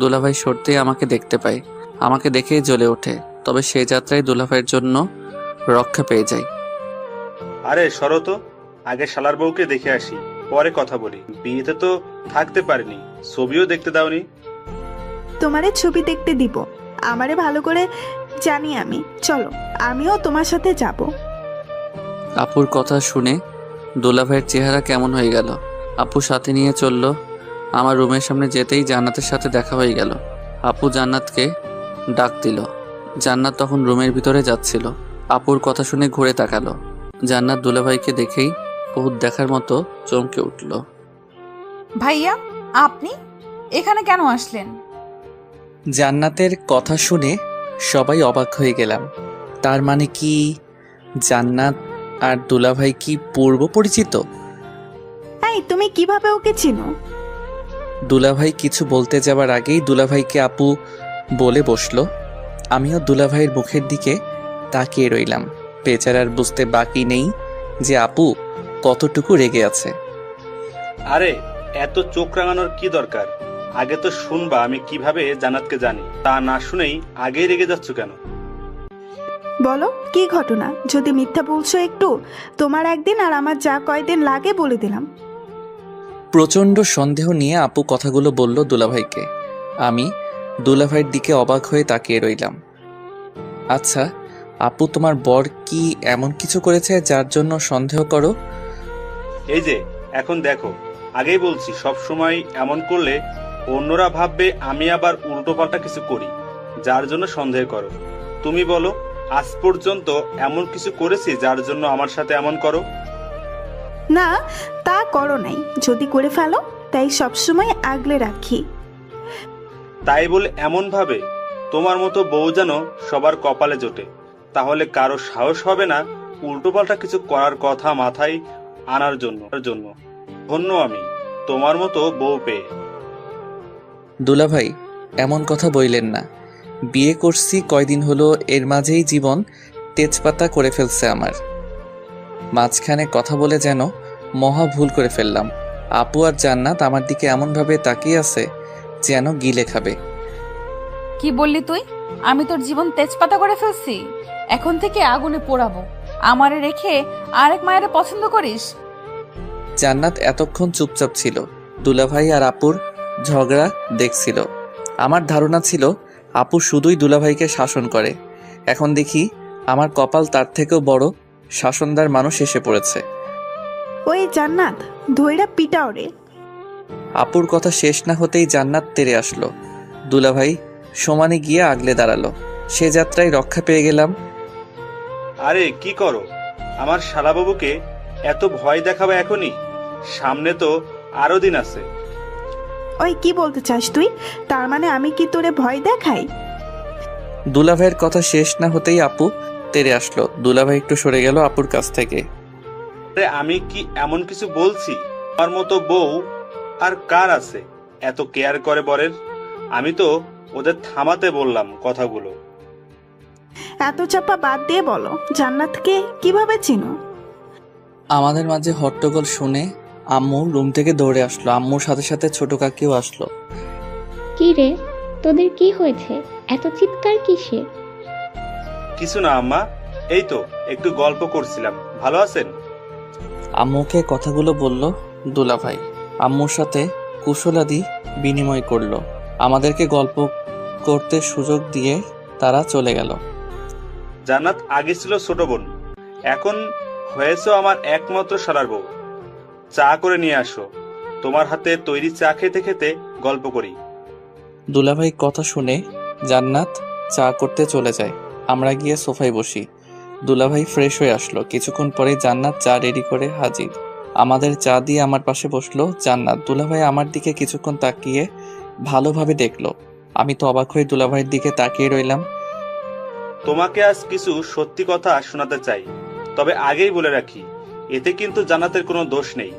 Speaker 1: দুলাভাই সরতেই আমাকে দেখতে পায়। আমাকে দেখেই জ্বলে ওঠে, তবে সেই যাত্রায় দুলাভাইয়ের জন্য রক্ষা পেয়ে যায়।
Speaker 9: আরে সরো তো, আগে শালার বউকে দেখে আসি, পরে কথা বলি। বিয়েতে তো থাকতে পারিনি, ছবিও দেখতে দাওনি।
Speaker 5: তোমারে ছবি দেখতে দিব, আমারে ভালো করে জানি আমি। চলো, আমিও তোমার সাথে যাব।
Speaker 1: আপুর কথা শুনে দুলাভাইয়ের চেহারা কেমন হয়ে গেল। আপু সাথে নিয়ে চলল। আমার রুমের সামনে যেতেই জান্নাতের সাথে দেখা হয়ে গেল। আপু জান্নাতকে ডাক দিল। জান্নাত তখন রুমের ভিতরে যাচ্ছিল। আপুর কথা শুনে ঘুরে তাকালো। জান্নাত দুলাভাইকে দেখেই বহুত দেখার মতো চমকে উঠল।
Speaker 2: ভাইয়া, আপনি এখানে কেন আসলেন?
Speaker 1: জান্নাতের কথা শুনে সবাই অবাক হয়ে গেলাম। তার মানে কি জান্নাত আর দুলাভাই কি পূর্ব পরিচিত?
Speaker 5: এই, তুমি কিভাবে ওকে চিনো?
Speaker 1: দুলাভাই কিছু বলতে যাবার আগেই দুলাভাইকে আপু বলে বসলো। আমিও দুলাভাইয়ের মুখের দিকে তাকিয়ে রইলাম। বেচারার বুঝতে বাকি নেই যে আপু কতটুকু রেগে আছে।
Speaker 9: আরে এত চোখ রাঙানোর কি দরকার? আগে তো শুনবা আমি কিভাবে জান্নাতকে জানি। তা না শুনেই আগেই রেগে যাচ্ছ কেন?
Speaker 5: বলো, কি ঘটনা? যদি মিথ্যা বলছো একটু, তোমার একদিন আর আমার যা কয়দিন লাগে বলে দিলাম।
Speaker 1: প্রচণ্ড সন্দেহ নিয়ে আপু কথাগুলো বলল দুলাভাইকে। আমি দুলাভাইয়ের দিকে অবাক হয়ে তাকিয়ে রইলাম। আচ্ছা আপু, তোমার বর কি এমন কিছু করেছে যার জন্য সন্দেহ করো?
Speaker 9: এই যে এখন দেখো, আগেই বলছি সব সময় এমন করলে অন্যরা ভাববে আমি আবার উল্টোপাল্টা কিছু করি, যার জন্য সন্দেহ করো। তুমি বলো, আজ পর্যন্ত এমন কিছু করেছি যার জন্য আমার সাথে এমন করো?
Speaker 5: না, তা করো নাই। যদি করে ফেলো, তাই সবসময় আগলে রাখি।
Speaker 9: তাই বলে এমন ভাবে তোমার মতো বউ যেন সবার কপালে জোটে, তাহলে কারো সাহস হবে না উল্টোপাল্টা কিছু করার কথা মাথায় আনার জন্য। ধন্য আমি তোমার মতো বউ পেয়ে।
Speaker 1: দুলাভাই এমন কথা বইলেন না। বিয়ে করছি কয়দিন হলো, এর মাঝেই জীবন তেজপাতা করে ফেলছে আমার। মাঝখানে কথা বলে যেন মহা ভুল করে ফেললাম। আপু আর জান্নাত আমার দিকে এমনভাবে তাকিয়ে আছে যেন গিলে খাবে।
Speaker 2: কি বললি তুই? আমি তোর জীবন তেজপাতা করে ফেলছি? এখন থেকে আগুনে পোড়াবো। আমারে রেখে আরেক মায়েরে পছন্দ করিস?
Speaker 1: জান্নাত এতক্ষণ চুপচাপ ছিল, দুলাভাই আর আপুর ঝগড়া দেখছিল। আমার ধারণা ছিল আপু শুধুই দুলাভাইকে শাসন করে। এখন দেখি আমার কপাল তার থেকেও বড় শাসনদার মানুষ এসে পড়েছে।
Speaker 5: ওই জান্নাত, ধইরা পিটাও রে।
Speaker 1: আপুর কথা শেষ না হতেই জান্নাত তেড়ে আসলো। দুলাভাই সমানে গিয়ে আগলে দাঁড়ালো। সে যাত্রায় রক্ষা পেয়ে গেলাম।
Speaker 9: আরে কি করো? আমার শালাবাবুকে এত ভয় দেখাবে এখনই? সামনে তো আরো দিন আছে।
Speaker 5: ওই কি বলতে চাস তুই? তার মানে আমি কি তোরে ভয় দেখাই?
Speaker 1: দুলাভাইয়ের কথা শেষ না হতেই আপু তেড়ে আসলো। দুলাভাই একটু সরে গেল আপুর কাছ থেকে।
Speaker 9: আরে আমি কি এমন কিছু বলছি? আমার মতো বউ আর কার আছে এত কেয়ার করে বরের? আমি তো ওদের থামাতে বললাম কথাগুলো।
Speaker 5: এত চাপা বাদ দিয়ে বলো, জান্নাতকে কিভাবে চিনো?
Speaker 1: আমাদের মাঝে হট্টগোল শুনে আম্মু রুম থেকে দৌড়ে আসলো। আম্মুর সাথে সাথে ছোট কাকিও আসলো।
Speaker 4: কি রে, তোদের কি হয়েছে? এত চিৎকার কিসের?
Speaker 9: কিছু না আম্মা, এই তো একটু গল্প করছিলাম। ভালো আছেন?
Speaker 1: আম্মুকে কথাগুলো বলল দুলাভাই। আম্মুর সাথে কুশলাদি বিনিময় করলো। আমাদেরকে গল্প করতে সুযোগ দিয়ে তারা চলে গেল।
Speaker 9: জান্নাত আগে ছিল ছোট বোন, এখন হয়েছো আমার একমাত্র শালার বউ। চা করে নিয়ে আসো। তোমার হাতে তৈরি চা খেতে খেতে গল্প করি।
Speaker 1: দুলাভাই কথা শুনে জান্নাত চা করতে চলে যায়। আমরা গিয়ে সোফায় বসি। দুলাভাই ফ্রেশ হয়ে আসলো। কিছুক্ষণ পরে জান্নাত চা রেডি করে হাজির। আমাদের চা দিয়ে আমার পাশে বসলো জান্নাত। দুলাভাই আমার দিকে কিছুক্ষণ তাকিয়ে ভালোভাবে দেখলো। আমি তো অবাক হয়ে দুলাভাইয়ের দিকে তাকিয়ে রইলাম।
Speaker 9: তোমাকে আজ কিছু সত্যি কথা শোনাতে চাই, তবে আগেই বলে রাখি, এতে কিন্তু জান্নাতের কোনো দোষ নেই।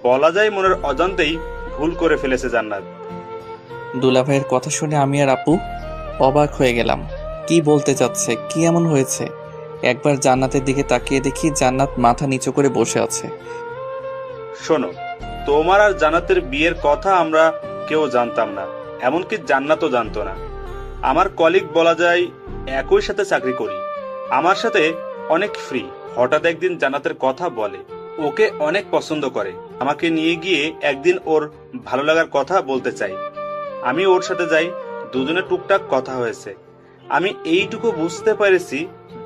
Speaker 9: বলা যায় মনের অজান্তেই ভুল করে ফেলেছে জান্নাত।
Speaker 1: দুলাভাইয়ের কথা শুনে আমি আর আপু অবাক হয়ে গেলাম। কি বলতে চাচ্ছে? কি এমন হয়েছে? একবার জান্নাতের দিকে তাকিয়ে দেখি জান্নাত মাথা নিচু করে বসে আছে।
Speaker 9: শোনো, তোমার আর জান্নাতের বিয়ের কথা আমরা কেউ জানতাম না, এমনকি জান্নাতও জানতো না। আমার কলিগ বলা যায়, একই সাথে চাকরি করি, আমার সাথে অনেক ফ্রি। হঠাৎ একদিন জান্নাতের কথা বলে, ওকে অনেক পছন্দ করে, আমাকে নিয়ে গিয়ে একদিন ওর ভালো লাগার কথা বলতে চাই। আমি ওর সাথে যাই, দুজনে টুকটাক কথা হয়েছে। আমি এইটুকু বুঝতে পেরেছি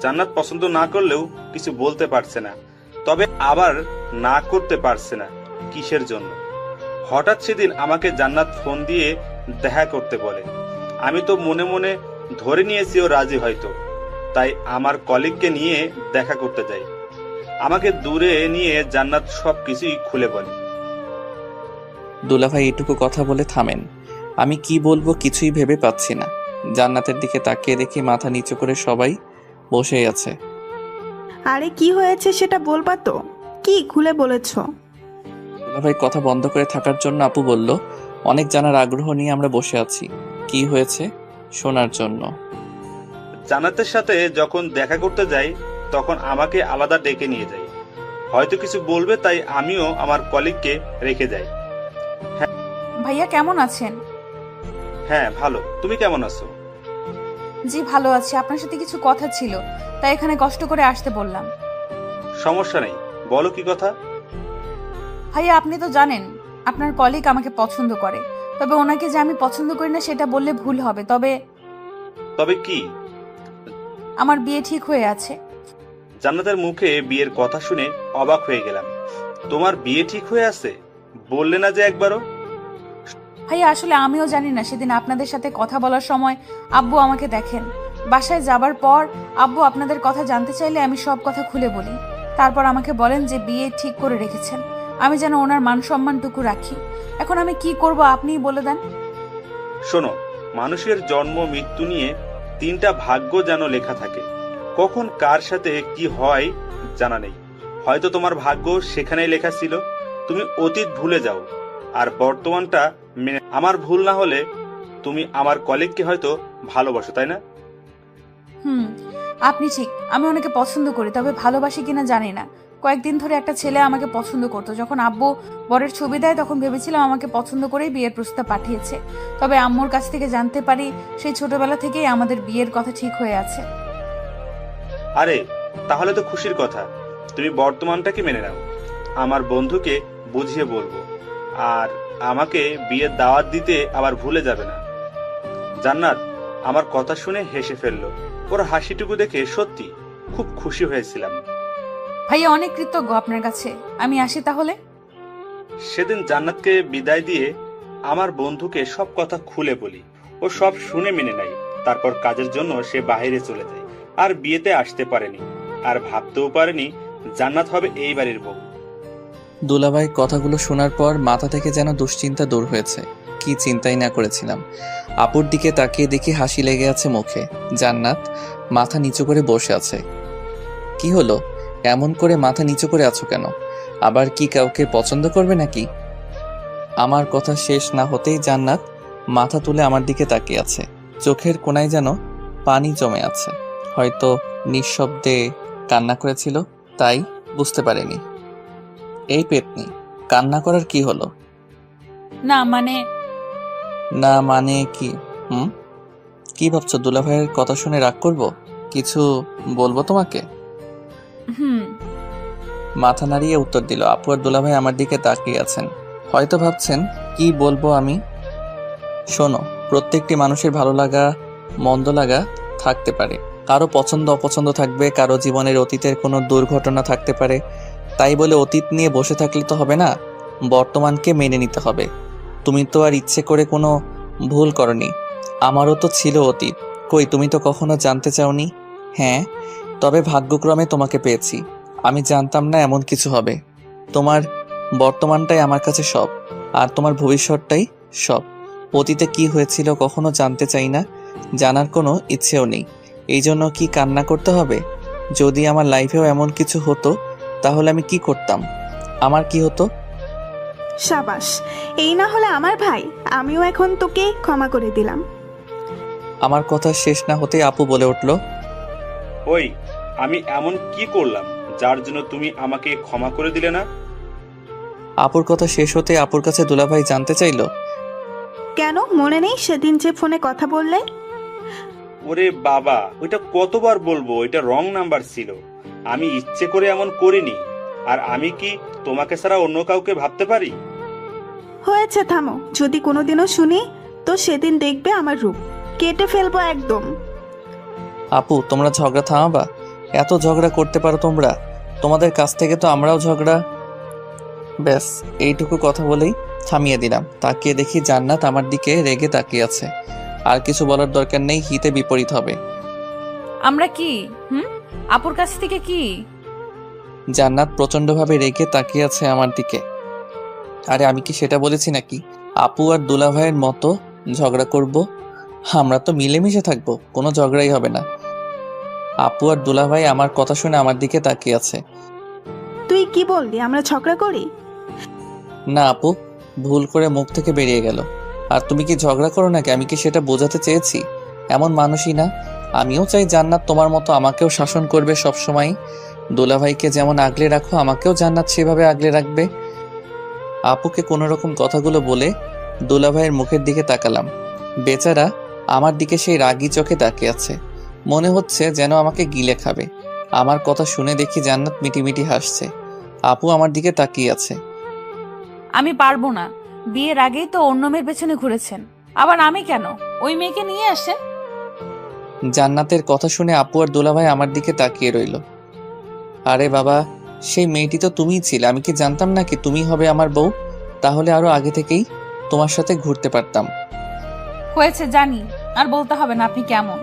Speaker 9: জান্নাত পছন্দ না করলেও কিছু বলতে পারছে না, তবে আবার না করতে পারছে না। কিসের জন্য? হঠাৎ সেদিন আমাকে জান্নাত ফোন দিয়ে দেখা করতে বলে। আমি তো মনে মনে ধরে নিয়েছি ও রাজি হয়তো, তাই আমার কলিগকে নিয়ে দেখা করতে যাই। আমাকে দূরে নিয়ে জান্নাত সবকিছুই খুলে বলে।
Speaker 1: দুলাভাই এটুকু কথা বলে থামেন। আমি কি বলবো কিছুই ভেবে পাচ্ছি না। জান্নাতের দিকে তাকিয়ে দেখি মাথা নিচু করে সবাই বসেই আছে।
Speaker 5: আরে কি হয়েছে সেটা বলবা তো, কি খুলে বলেছো?
Speaker 1: দুলাভাই কথা বন্ধ করে থাকার জন্য আপু বলল, অনেক জানার আগ্রহ নিয়ে আমরা বসে আছি, কি হয়েছে শোনার জন্য।
Speaker 9: জান্নাতের সাথে যখন দেখা করতে যাই তখন আমাকে আলাদা ডেকে নিয়ে যায়। হয়তো কিছু বলবে, তাই আমিও আমার কলিগকে রেখে যাই।
Speaker 2: ভাইয়া কেমন আছেন?
Speaker 9: হ্যাঁ ভালো, তুমি কেমন আছো?
Speaker 2: জি ভালো আছি। আপনার সাথে কিছু কথা ছিল, তাই এখানে কষ্ট করে আসতে বললাম।
Speaker 9: সমস্যা নেই, বলো কি কথা।
Speaker 2: ভাইয়া আপনি তো জানেন আপনার কলিগ আমাকে পছন্দ করে, তবে ওনাকে যে আমি পছন্দ করি না সেটা বললে ভুল হবে।
Speaker 9: তবে কি?
Speaker 2: আমার বিয়ে ঠিক হয়ে আছে।
Speaker 9: জান্নাতের মুখে বিয়ের কথা শুনে অবাক হয়ে গেলাম। তোমার বিয়ে ঠিক হয়ে আছে? বললে না যে একবারও।
Speaker 2: ভাইয়া আসলে আমিও জানি না। সেদিন আপনাদের সাথে কথা বলার সময় আব্বু আমাকে দেখেন। বাসায় যাবার পর আব্বু আপনাদের কথা জানতে চাইলে আমি সব কথা খুলে বলি। তারপর আমাকে বলেন যে বিয়ে ঠিক করে রেখেছেন, আমি যেন ওনার মান সম্মানটুকু রাখি। এখন আমি কি করব আপনিই বলে দেন।
Speaker 9: শোনো, মানুষের জন্ম মৃত্যু নিয়ে 3টা ভাগ্য যেন লেখা থাকে। কখন কার সাথে কি হয় জানা নেই। হয়তো তোমার ভাগ্য সেখানেই লেখা ছিল। তুমি অতীত ভুলে যাও আর বর্তমানটা মেনে। আমার ভুল না হলে তুমি আমার কলিগকে হয়তো ভালোবাসো, তাই না?
Speaker 2: আপনি ঠিক। আমি ওনাকে পছন্দ করি, তবে ভালোবাসি কিনা জানি না। কয়েকদিন ধরে একটা ছেলে আমাকে পছন্দ করতো। যখন আব্বু বরের ছবি দেয় তখন ভেবেছিলাম আমাকে পছন্দ করেই বিয়ের প্রস্তাব পাঠিয়েছে। তবে আম্মুর কাছ থেকে জানতে পারি সেই ছোটবেলা থেকেই আমাদের বিয়ের কথা ঠিক হয়ে আছে।
Speaker 9: আরে তাহলে তো খুশির কথা। তুমি বর্তমানটাকে মেনে নাও। আমার বন্ধুকে বুঝিয়ে বলবো, আর আমাকে বিয়ের দাওয়াত দিতে আবার ভুলে যাবে না। জান্নাত আমার কথা শুনে হেসে ফেললো। ওর হাসিটুকু দেখে সত্যি খুব খুশি হয়েছিলাম।
Speaker 2: ভাইয়া অনেক কৃতজ্ঞ আপনার কাছে। আমি আসি তাহলে।
Speaker 9: সেদিন জান্নাতকে বিদায় দিয়ে আমার বন্ধুকে সব কথা খুলে বলি। ও সব শুনে মেনে নেয়। তারপর কাজের জন্য সে বাইরে চলে যায়, আর বিয়েতে আসতে পারেনি, আর ভাবতেও পারেনি জান্নাত হবে এই বাড়ির বউ।
Speaker 1: দুলাভাই কথাগুলো শোনার পর মাথা থেকে যেন দুশ্চিন্তা দূর হয়েছে। কি চিন্তাই না করেছিলাম। আপুর দিকে তাকিয়ে দেখি হাসি লেগে আছে মুখে। জান্নাত মাথা নিচু করে বসে আছে। কি হলো, এমন করে মাথা নিচু করে আছো কেন? আবার কি কাউকে পছন্দ করবে নাকি? আমার কথা শেষ না হতেই জান্নাত মাথা তুলে আমার দিকে তাকিয়ে আছে। চোখের কোণায় যেন পানি জমে আছে। হয়তো নিঃশব্দে কান্না করেছিল, তাই বুঝতে পারেনি। এই পেতনি, কান্না করার কি হলো?
Speaker 2: না
Speaker 1: মানে কি? কি ভাবছো? দুলাভাইয়ের কথা শুনে রাগ করবো? কিছু বলবো তোমাকে? মাথা নাড়িয়ে উত্তর দিল। আপু আর দুলাভাই আমার দিকে তাকিয়ে আছেন। হয়তো ভাবছেন কি বলবো আমি। শোনো, প্রত্যেকটি মানুষের ভালো লাগা মন্দ লাগা থাকতে পারে, কারো পছন্দ অপছন্দ থাকবে, কারো জীবনের অতীতের কোনো দুর্ঘটনা থাকতে পারে। তাই বলে অতীত নিয়ে বসে থাকলে তো হবে না, বর্তমানকে মেনে নিতে হবে। তুমি তো আর ইচ্ছে করে কোনো ভুল করনি, আমারও তো ছিল অতীত। কই, তুমি তো কখনো জানতে চাওনি। হ্যাঁ, তবে ভাগ্যক্রমে তোমাকে পেয়েছি। আমি জানতাম না এমন কিছু হবে। তোমার বর্তমানটাই আমার কাছে সব, আর তোমার ভবিষ্যৎটাই সব। অতীতে কি হয়েছিল কখনো জানতে চাই না, জানার কোনো ইচ্ছেও নেই। এই জন্য কি কান্না করতে হবে? যদি আমার লাইফেও এমন কিছু হতো তাহলে আমি কি করতাম? আমার কি হতো?
Speaker 5: সাবাস, এই না হলে আমার ভাই, আমিও এখন তোকে ক্ষমা করে দিলাম।
Speaker 1: আমার কথা শেষ না হতেই আপু বলে উঠল,
Speaker 9: ওই, আমি এমন কি করলাম যার জন্য তুমি আমাকে ক্ষমা করে দিলে না?
Speaker 1: আপুর কথা শেষ হতে আপুর কাছে দুলাভাই জানতে চাইলো,
Speaker 5: কেন মনে নেই সেদিন যে ফোনে কথা বললে?
Speaker 9: ওরে বাবা, ওইটা কতবার বলবো, ওইটা রং নাম্বার ছিল। আমি ইচ্ছে করে এমন করিনি। আর আমি কি তোমাকে ছাড়া অন্য কাউকে ভাবতে পারি?
Speaker 5: হয়েছে, থামো। যদি কোনোদিনও শুনি তো সেদিন দেখবে আমার রূপ কেটে ফেলবো একদম।
Speaker 1: আপু তোমরা ঝগড়া থামাবা? এত ঝগড়া করতে পারো তোমরা? তোমাদের কাছ থেকে তো আমরাও ঝগড়া। ব্যাস এইটুকু কথা বলেই থামিয়ে দিলাম। তাকিয়ে দেখি জান্নাত আমার দিকে রেগে তাকিয়ে আছে। আর কিছু বলার দরকার নেই, হিতে বিপরীত হবে।
Speaker 2: আমরা কি আপুর কাছ থেকে কি?
Speaker 1: জান্নাত প্রচন্ডভাবে রেগে তাকিয়ে আছে আমার দিকে। আরে আমি কি সেটা বলেছি নাকি আপু আর দুলাভাইয়ের মতো ঝগড়া করব? আমরা তো মিলেমিশে থাকবো, কোনো ঝগড়াই হবে না। আপু আর দুলাভাই আমার কথা শুনে আমার দিকে তাকিয়ে আছে।
Speaker 5: তুই কি বললি, আমরা ঝগড়া করি?
Speaker 1: না আপু, ভুল করে মুখ থেকে বেরিয়ে গেল। আর তুমি কি ঝগড়া করো নাকি, আমি কি সেটা বোঝাতে চেয়েছি? এমন মানুষই না। আমিও চাই জান্নাত তোমার মতো আমাকেও শাসন করবে সব সময়। দুলাভাইকে যেমন আগলে রাখো, আমাকেও জান্নাত সেভাবে আগলে রাখবে। আপুকে কোনো রকম কথাগুলো বলে দুলাভাইয়ের মুখের দিকে তাকালাম। বেচারা আমার দিকে সেই রাগী চোখে তাকিয়ে আছে, মনে হচ্ছে যেন আমাকে গিলে খাবে। আমার কথা শুনে দেখি জান্নাত মিটিমিটি হাসছে। আপু আমার দিকে তাকিয়ে আছে।
Speaker 2: আমি পারবো না, বিয়ের আগেই তো অন্য মেয়ের পেছনে ঘুরেছেন, আবার আমি কেন? ওই মেয়েকে নিয়ে আসেন।
Speaker 1: জান্নাতের কথা শুনে আপু আর দুলাভাই আমার দিকে তাকিয়ে রইল। আরে বাবা, সেই মেয়েটি তো তুমিই ছিলে। আমি কি জানতাম নাকি তুমি হবে আমার বউ? তাহলে আরো আগে থেকেই তোমার সাথে ঘুরতে পারতাম।
Speaker 2: হয়েছে জানি, আর বলতে হবে না আপনি কেমন।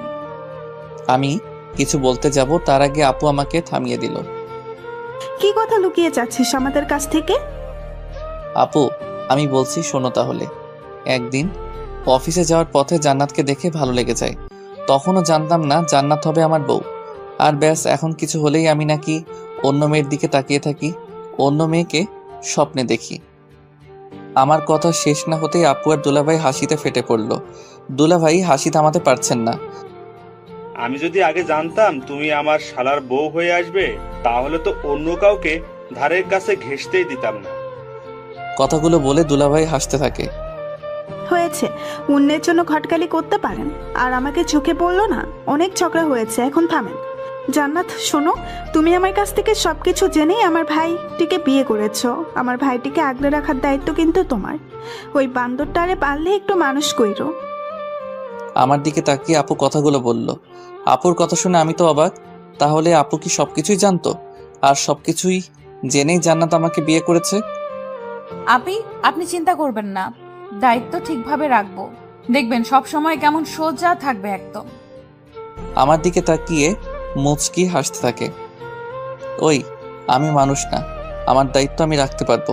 Speaker 1: আমি কিছু বলতে যাব তার আগে আপু আমাকে থামিয়ে দিল।
Speaker 5: কি কথা লুকিয়ে যাচ্ছিস আমাদের কাছ থেকে?
Speaker 1: আপু আমি বলছি শোনো তাহলে। একদিন অফিসে যাওয়ার পথে জান্নাতকে দেখে ভালো লেগে যায়। তখনও জানতাম না জান্নাত হবে আমার বউ। আর ব্যাস, এখন কিছু হলেই আমি নাকি অন্য মেয়ের দিকে তাকিয়ে থাকি, অন্য মেয়েকে স্বপ্নে দেখি। আমার কথা শেষ না হতেই আপু আর দুলাভাই হাসিতে ফেটে পড়ল। দুলাভাই হাসি থামাতে পারছেন না।
Speaker 9: আমি যদি আগে জানতাম তুমি আমার শালার বউ হয়ে আসবে, তাহলে তো অন্য কাউকে ধারের কাছে ঘেঁষতেই দিতাম না।
Speaker 1: কথাগুলো বলে দুলাভাই হাসতে থাকে।
Speaker 5: হয়েছে, অন্যের জন্য ঘটকালি করতে পারেন আর আমাকে চোখে পড়লো না। অনেক ঝগড়া হয়েছে, এখন থামেন। জান্নাত শোনো, তুমি আমার কাছ থেকে সবকিছু জেনেই আমার ভাইটিকে বিয়ে করেছো। আমার ভাইটিকে আগলে রাখার দায়িত্ব কিন্তু তোমার। ওই বান্দরটারে পারলে একটু মানুষ কইরো।
Speaker 1: আমার দিকে তাকিয়ে আপু কথাগুলো বলল। আপুর কথা শুনে আমি তো অবাক। তাহলে আপু কি সবকিছুই জানতো? আর সবকিছুই জেনেই জান্নাত আমাকে বিয়ে করেছে?
Speaker 2: আপনি চিন্তা করবেন না, দায়িত্ব ঠিকভাবে রাখবো। দেখবেন সব সময় কেমন সোজা থাকবে একদম।
Speaker 1: আমার দিকে তাকিয়ে মুচকি হাসতে থাকে। ওই, আমি মানুষ না, আমার দায়িত্ব আমি রাখতে পারবো।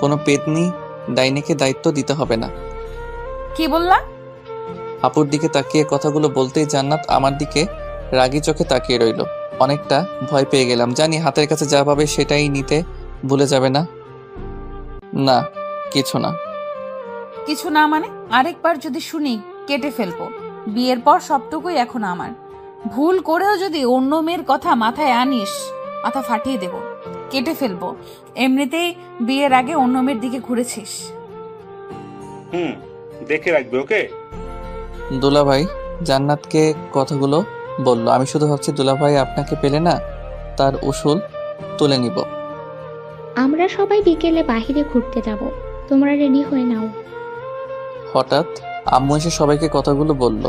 Speaker 1: কোনো পেতনি ডাইনিকে দায়িত্ব দিতে হবে না।
Speaker 2: কি বললা?
Speaker 1: আপুর দিকে তাকিয়ে কথাগুলো বলতেই জান্নাত আমার দিকে রাগী চোখে তাকিয়ে রইল। অনেকটা ভয় পেয়ে গেলাম, জানি হাতের কাছে যা পাবে সেটাই নিতে ভুলে যাবে না। না, কিছু না।
Speaker 2: কিছু না মানে? আরেকবার যদি শুনি কেটে ফেলবো। বিয়ের পর সবটুকুই এখন আমার। ভুল করেও যদি অন্য মেয়ের কথা মাথায় আনিস, মাথা ফাটিয়ে দেব, কেটে ফেলবো। এমনিতেই বিয়ের আগে অন্য মেয়ের দিকে ঘুরেছিস।
Speaker 9: দেখে রাখবে, ওকে?
Speaker 1: দুলাভাই জান্নাতকে কথাগুলো বলল। আমি শুধু ভাবছি দুলাভাই আপনাকে পেলে না তার উসুল তুলে নিব।
Speaker 4: আমরা সবাই বিকেলে বাইরে ঘুরতে যাব, তোমরা রেডি হয়ে নাও।
Speaker 1: হঠাৎ আম্মু এসে সবাইকে কথাগুলো বলল।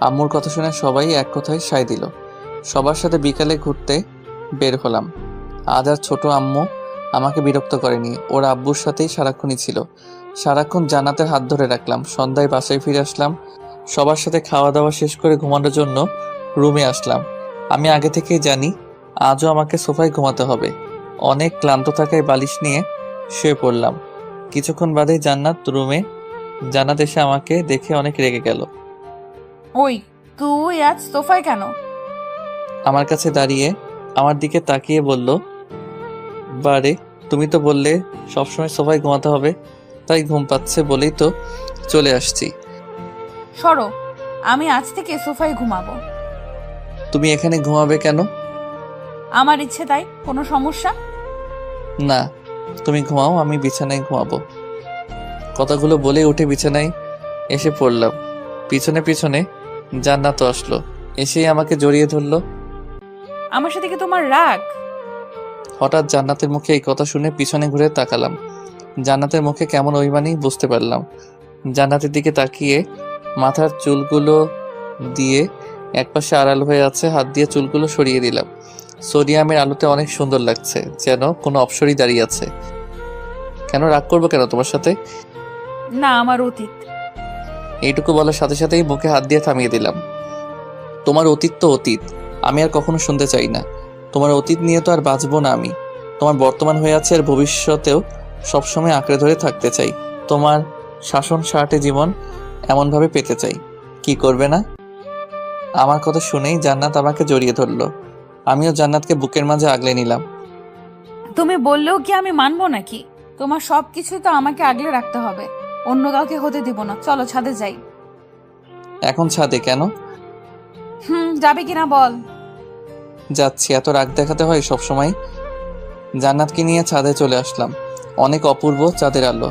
Speaker 1: আম্মুর কথা শুনে সবাই এক কথায় সায় দিল। সবার সাথে বিকালে ঘুরতে বের হলাম। আজ আর ছোট আম্মু আমাকে বিরক্ত করেনি, ওর আব্বুর সাথেই সারাক্ষণই ছিল। সারাক্ষণ জান্নাতের হাত ধরে রাখলাম। সন্ধ্যায় বাসায় ফিরে আসলাম। সবার সাথে খাওয়া দাওয়া শেষ করে ঘুমানোর জন্য রুমে আসলাম। আমি আগে থেকেই জানি আজও আমাকে সোফায় ঘুমাতে হবে। অনেক ক্লান্ত থাকায় বালিশ নিয়ে শুয়ে পড়লাম। কিছুক্ষণ বাদেই জান্নাত এসে আমাকে দেখে অনেক রেগে গেল।
Speaker 2: ওই তুই আজ সোফায় কেন?
Speaker 1: আমার কাছে দাঁড়িয়ে আমার দিকে তাকিয়ে বলল, বারে তুমি তো বললে সবসময় সোফায় ঘুমাতে হবে, তাই ঘুম পাচ্ছে বলেই তো চলে আসছি।
Speaker 2: সরো, আমি আজ থেকে সোফায় ঘুমাবো।
Speaker 1: তুমি এখানে ঘুমাবে কেন?
Speaker 2: আমার ইচ্ছে তাই। কোনো সমস্যা?
Speaker 1: না, তুমি ঘুমাও, আমি বিছানায় ঘুমাবো। কথাগুলো বলে উঠে বিছানায় এসে পড়লাম। পিছনে পিছনে জান্নাতও আসলো। এসেই আমাকে জড়িয়ে ধরলো।
Speaker 2: আমার সাথে কি তোমার রাগ?
Speaker 1: হঠাৎ জান্নাতের মুখে এই কথা শুনে পিছনে ঘুরে তাকালাম। জান্নাতের মুখে কেমন অভিমানী বুঝতে পারলাম। জান্নাতের দিকে তাকিয়ে মাথার চুলগুলো দিয়ে একপাশে আড়াল হয়ে আছে, হাত দিয়ে চুলগুলো সরিয়ে দিলাম। সোডিয়ামের আলোতে অনেক সুন্দর লাগছে, যেন কোনো অপসরই দাঁড়িয়ে আছে। কেন রাগ করবো কেন তোমার সাথে?
Speaker 2: না, আমার অতীত।
Speaker 1: এইটুকু বলার সাথে সাথেই মুখে হাত দিয়ে থামিয়ে দিলাম। তোমার অতীত তো অতীত, আমি আর কখনো শুনতে চাই না। তোমার অতীত নিয়ে তো আর বাঁচবো না আমি। তোমার বর্তমান হয়ে আছে আর ভবিষ্যতেও সবসময় আঁকড়ে ধরে থাকতে চাই। তোমার শাসন শার্টে জীবন এমনভাবে পেতে চাই। কি করবে না? আমার কথা শুনেই জান্নাত আমাকে জড়িয়ে ধরলো। আমিও জান্নাতকে বুকের মাঝে আগলে নিলাম।
Speaker 2: তুমি বললেও কি আমি মানবো নাকি? তোমার সবকিছু তো আমাকে আগলে রাখতে হবে, অন্য কাউকে হতে দিব না। চলো ছাদে যাই।
Speaker 1: এখন ছাদে কেন?
Speaker 2: যাবে কিনা বল।
Speaker 1: যাচ্ছি, এত রাগ দেখাতে হয় সবসময়? জান্নাতকে নিয়ে ছাদে চলে আসলাম। অনেক অপূর্ব চাঁদের আলো।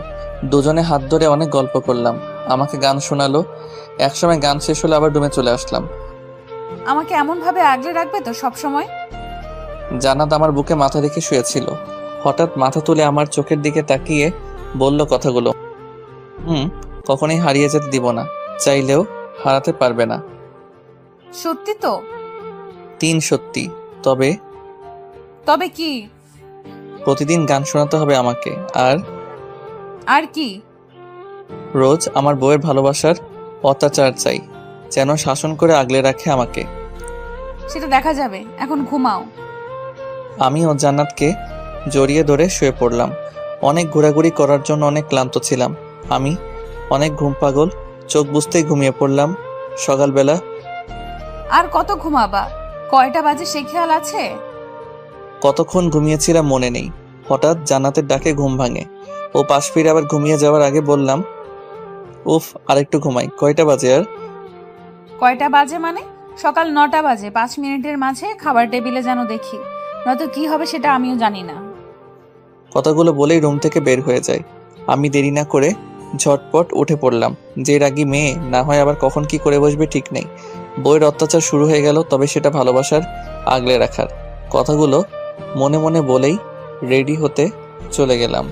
Speaker 1: দুজনে হাত ধরে অনেক গল্প করলাম। আমাকে গান শোনালো। একসময় গান শেষ হলে আবার রুমে চলে আসলাম।
Speaker 2: আমাকে এমন ভাবে আগলে রাখবে তো সব সময়?
Speaker 1: জান্নাত আমার বুকে মাথা রেখে শুয়েছিল। হঠাৎ মাথা তুলে আমার চোখের দিকে তাকিয়ে বলল কথাগুলো। কখনোই হারিয়ে যেতে দিব না, চাইলেও হারাতে পারবে না।
Speaker 2: সত্যি তো?
Speaker 1: 3 সত্যি। তবে
Speaker 2: তবে কি?
Speaker 1: প্রতিদিন গান শোনাতে হবে আমাকে।
Speaker 2: আর কি?
Speaker 1: রোজ আমার বউয়ের ভালোবাসার অত্যাচার চাই, যেন শাসন করে আগলে রাখে আমাকে।
Speaker 2: সেটা দেখা যাবে, এখন ঘুমাও।
Speaker 1: আমি ও জান্নাতকে জড়িয়ে ধরে শুয়ে পড়লাম। অনেক ঘোরাঘুরি করার জন্য অনেক ক্লান্ত ছিলাম আমি। অনেক ঘুম পাগল, চোখ বুঝতেই ঘুমিয়ে পড়লাম। সকালবেলা
Speaker 2: আর কত ঘুমাবা? কয়টা বাজে সে খেয়াল আছে?
Speaker 1: কতক্ষণ ঘুমিয়েছিলাম মনে নেই। হঠাৎ জান্নাতের ডাকে ঘুম ভাঙে। ও পাশ ফিরে আবার ঘুমিয়ে যাওয়ার আগে বললাম, উফ, আরেকটু ঘুমাই। কয়টা বাজে আর?
Speaker 2: কয়টা বাজে মানে? সকাল 9টা বাজে। 5 মিনিটের মাঝে খাবার টেবিলে যেন দেখি, নয়তো কি হবে সেটা আমিও জানি না।
Speaker 1: কথাগুলো বলেই রুম থেকে বের হয়ে যায়। আমি দেরি না করে ঝটপট উঠে পড়লাম। যে রাগী মেয়ে না হয় আবার কখন কি করে বসবে ঠিক নেই। বইয়ের অত্যাচার শুরু হয়ে গেল, তবে সেটা ভালোবাসার আগলে রাখার। কথাগুলো মনে মনে বলেই রেডি হতে চলে গেলাম।